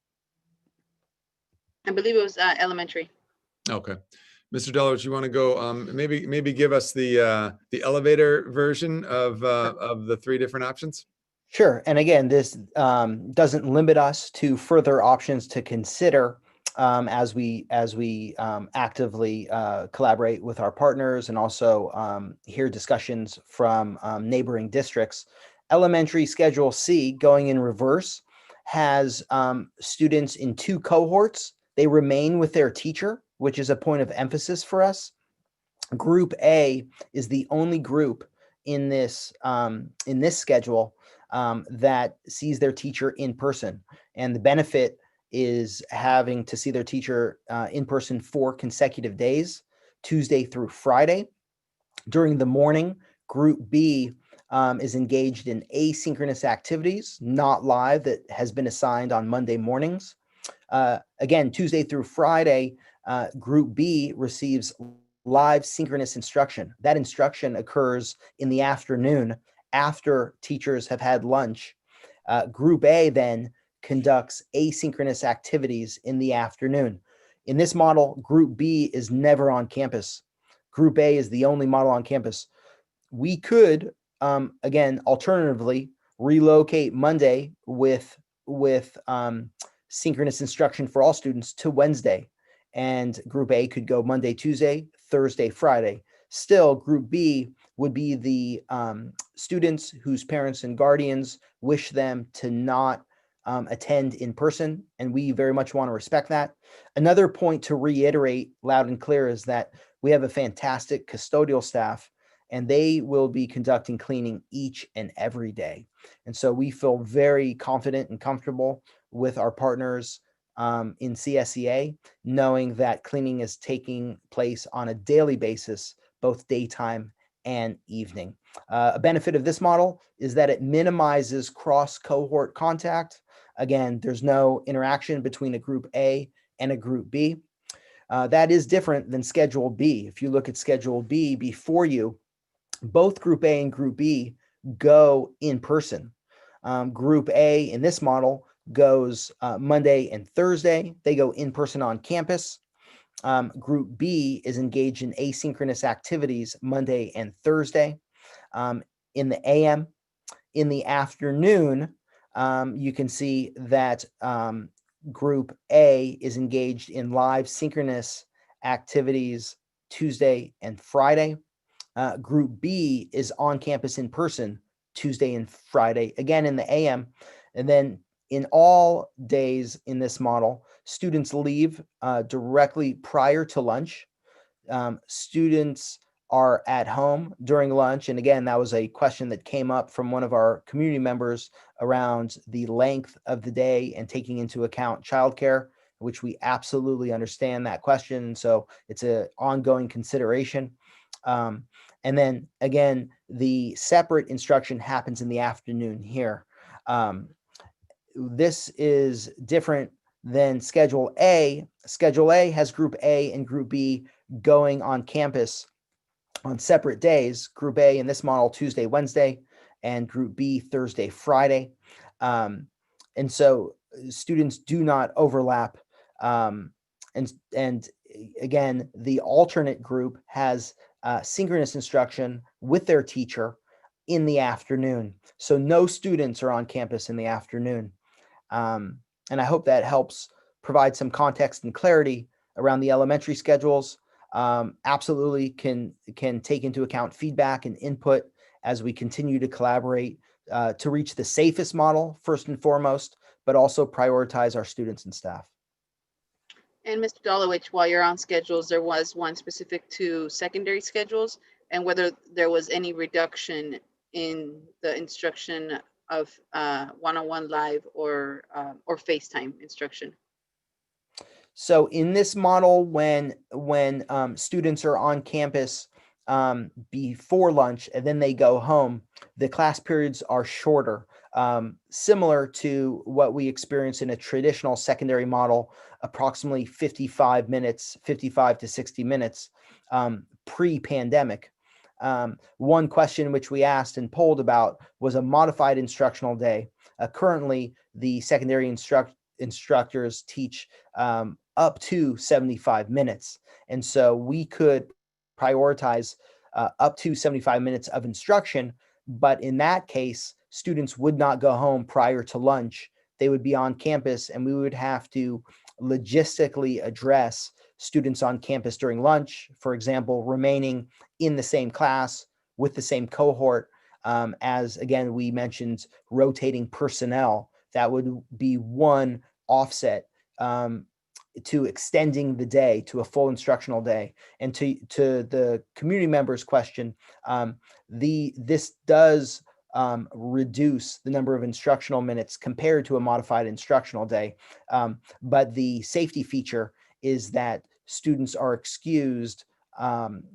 I believe it was elementary.
Okay. Mr. Dolowich, you want to go, maybe give us the elevator version of the 3 different options?
Sure. And again, this doesn't limit us to further options to consider as we actively collaborate with our partners and also hear discussions from neighboring districts. Elementary Schedule C, going in reverse, has students in 2 cohorts. They remain with their teacher, which is a point of emphasis for us. Group A is the only group in this schedule that sees their teacher in person. And the benefit is having to see their teacher in person 4 consecutive days, Tuesday through Friday. During the morning, Group B is engaged in asynchronous activities, not live, that has been assigned on Monday mornings. Again, Tuesday through Friday, Group B receives live synchronous instruction. That instruction occurs in the afternoon after teachers have had lunch. Group A then conducts asynchronous activities in the afternoon. In this model, Group B is never on campus. Group A is the only model on campus. We could, again, alternatively, relocate Monday with synchronous instruction for all students to Wednesday, and Group A could go Monday, Tuesday, Thursday, Friday. Still, Group B would be the students whose parents and guardians wish them to not attend in person, and we very much want to respect that. Another point to reiterate loud and clear is that we have a fantastic custodial staff, and they will be conducting cleaning each and every day. And so we feel very confident and comfortable with our partners in CSEA, knowing that cleaning is taking place on a daily basis, both daytime and evening. A benefit of this model is that it minimizes cross-cohort contact. Again, there's no interaction between a Group A and a Group B. That is different than Schedule B. If you look at Schedule B before you, both Group A and Group B go in person. Group A in this model goes Monday and Thursday. They go in person on campus. Group B is engaged in asynchronous activities Monday and Thursday in the AM. In the afternoon, you can see that Group A is engaged in live synchronous activities Tuesday and Friday. Group B is on campus in person Tuesday and Friday, again in the AM. And then in all days in this model, students leave directly prior to lunch. Students are at home during lunch. And again, that was a question that came up from one of our community members around the length of the day and taking into account childcare, which we absolutely understand that question. So it's an ongoing consideration. And then again, the separate instruction happens in the afternoon here. This is different than Schedule A. Schedule A has Group A and Group B going on campus on separate days. Group A in this model, Tuesday, Wednesday, and Group B, Thursday, Friday. And so students do not overlap. And again, the alternate group has synchronous instruction with their teacher in the afternoon. So no students are on campus in the afternoon. And I hope that helps provide some context and clarity around the elementary schedules. Absolutely can take into account feedback and input as we continue to collaborate to reach the safest model first and foremost, but also prioritize our students and staff.
And Mr. Dolowich, while you're on schedules, there was one specific to secondary schedules and whether there was any reduction in the instruction of one-on-one live or FaceTime instruction.
So in this model, when students are on campus before lunch and then they go home, the class periods are shorter, similar to what we experience in a traditional secondary model, approximately 55 minutes, 55 to 60 minutes pre-pandemic. One question which we asked and polled about was a modified instructional day. Currently, the secondary instructors teach up to 75 minutes. And so we could prioritize up to 75 minutes of instruction. But in that case, students would not go home prior to lunch. They would be on campus, and we would have to logistically address students on campus during lunch, for example, remaining in the same class with the same cohort. As again, we mentioned rotating personnel. That would be one offset to extending the day to a full instructional day. And to the community members' question, this does reduce the number of instructional minutes compared to a modified instructional day. But the safety feature is that students are excused,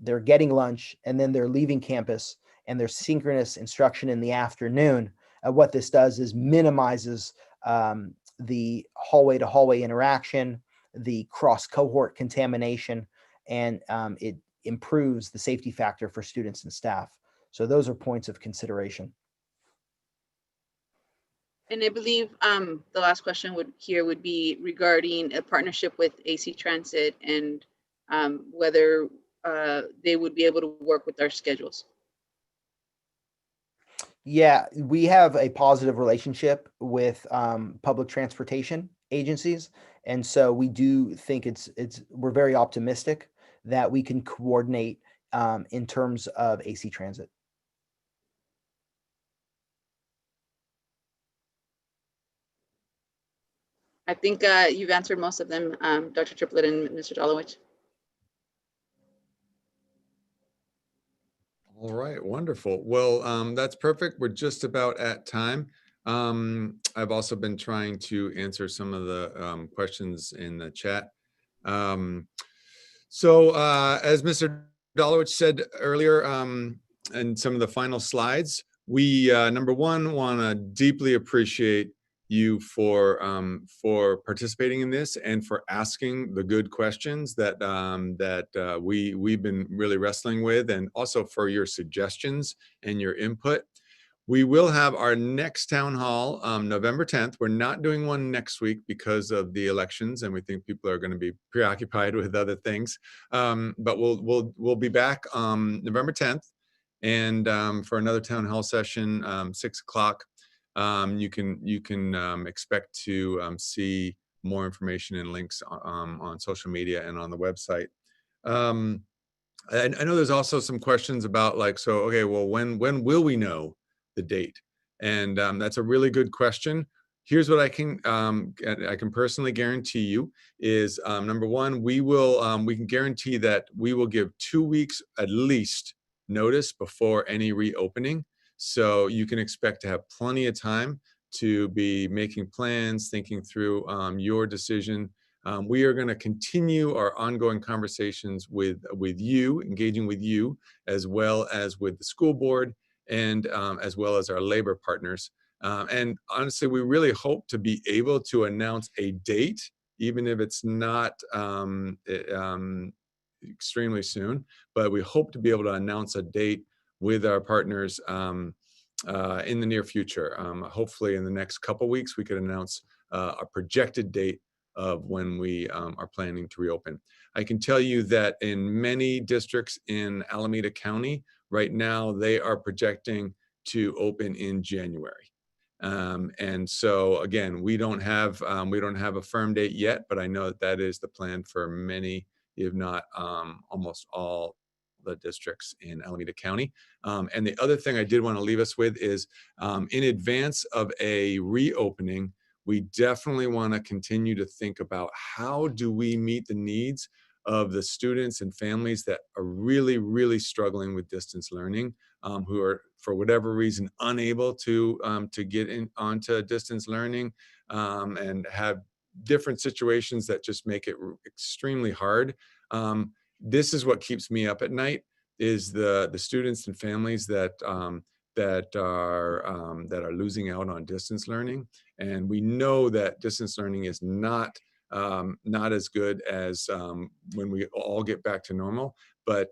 they're getting lunch, and then they're leaving campus, and there's synchronous instruction in the afternoon. What this does is minimizes the hallway to hallway interaction, the cross cohort contamination, and it improves the safety factor for students and staff. So those are points of consideration.
And I believe the last question would be regarding a partnership with AC Transit and whether they would be able to work with our schedules.
Yeah, we have a positive relationship with public transportation agencies. And so we do think we're very optimistic that we can coordinate in terms of AC Transit.
I think you've answered most of them, Dr. Triplett and Mr. Dolowich.
All right, wonderful. Well, that's perfect. We're just about at time. I've also been trying to answer some of the questions in the chat. As Mr. Dolowich said earlier, and some of the final slides, we number one want to deeply appreciate you for participating in this and for asking the good questions that we've been really wrestling with, and also for your suggestions and your input. We will have our next town hall November 10th. We're not doing one next week because of the elections, and we think people are going to be preoccupied with other things. But we'll be back November 10th, and for another town hall session, 6 o'clock. You can expect to see more information and links on social media and on the website. I know there's also some questions about okay, well, when will we know the date? And that's a really good question. Here's what I can personally guarantee you is number one, we can guarantee that we will give 2 weeks at least notice before any reopening. So you can expect to have plenty of time to be making plans, thinking through your decision. We are going to continue our ongoing conversations with you, engaging with you, as well as with the school board, and as well as our labor partners. And honestly, we really hope to be able to announce a date, even if it's not extremely soon, but we hope to be able to announce a date with our partners in the near future. Hopefully in the next couple weeks, we could announce a projected date of when we are planning to reopen. I can tell you that in many districts in Alameda County, right now, they are projecting to open in January. And so again, we don't have a firm date yet, but I know that is the plan for many, if not almost all the districts in Alameda County. And the other thing I did want to leave us with is in advance of a reopening, we definitely want to continue to think about how do we meet the needs of the students and families that are really, really struggling with distance learning, who are, for whatever reason, unable to get onto distance learning, and have different situations that just make it extremely hard. This is what keeps me up at night, is the students and families that are losing out on distance learning. And we know that distance learning is not as good as when we all get back to normal, but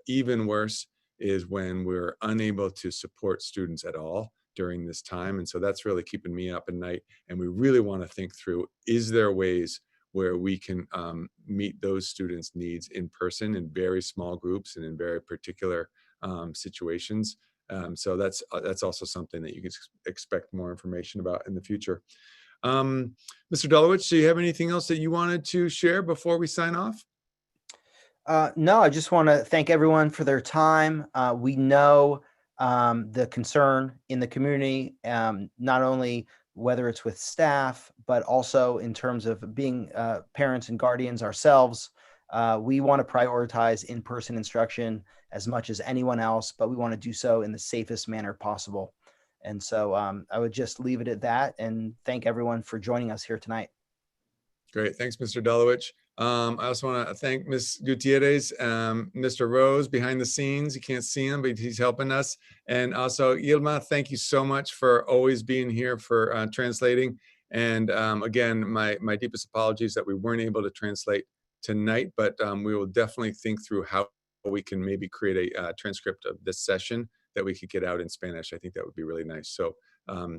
even worse is when we're unable to support students at all during this time. And so that's really keeping me up at night. And we really want to think through, is there ways where we can meet those students' needs in person in very small groups and in very particular situations. So that's also something that you can expect more information about in the future. Mr. Dolowich, do you have anything else that you wanted to share before we sign off?
No, I just want to thank everyone for their time. We know the concern in the community, not only whether it's with staff, but also in terms of being parents and guardians ourselves. We want to prioritize in-person instruction as much as anyone else, but we want to do so in the safest manner possible. And so I would just leave it at that and thank everyone for joining us here tonight.
Great. Thanks, Mr. Delowich. I also want to thank Ms. Gutierrez, Mr. Rose behind the scenes. You can't see him, but he's helping us. And also, Ilma, thank you so much for always being here for translating. And again, my deepest apologies that we weren't able to translate tonight, but we will definitely think through how we can maybe create a transcript of this session that we could get out in Spanish. I think that would be really nice. So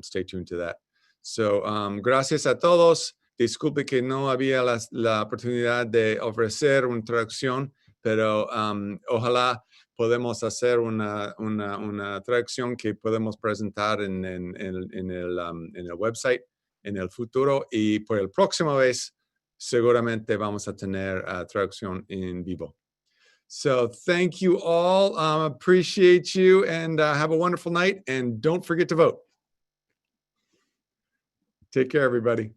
stay tuned to that. So gracias a todos. Disculpe que no había la oportunidad de ofrecer una traducción, pero ojalá podemos hacer una traducción que podemos presentar en el website en el futuro, y por el próximo vez seguramente vamos a tener traducción en vivo. So thank you all. Appreciate you, and have a wonderful night, and don't forget to vote. Take care, everybody.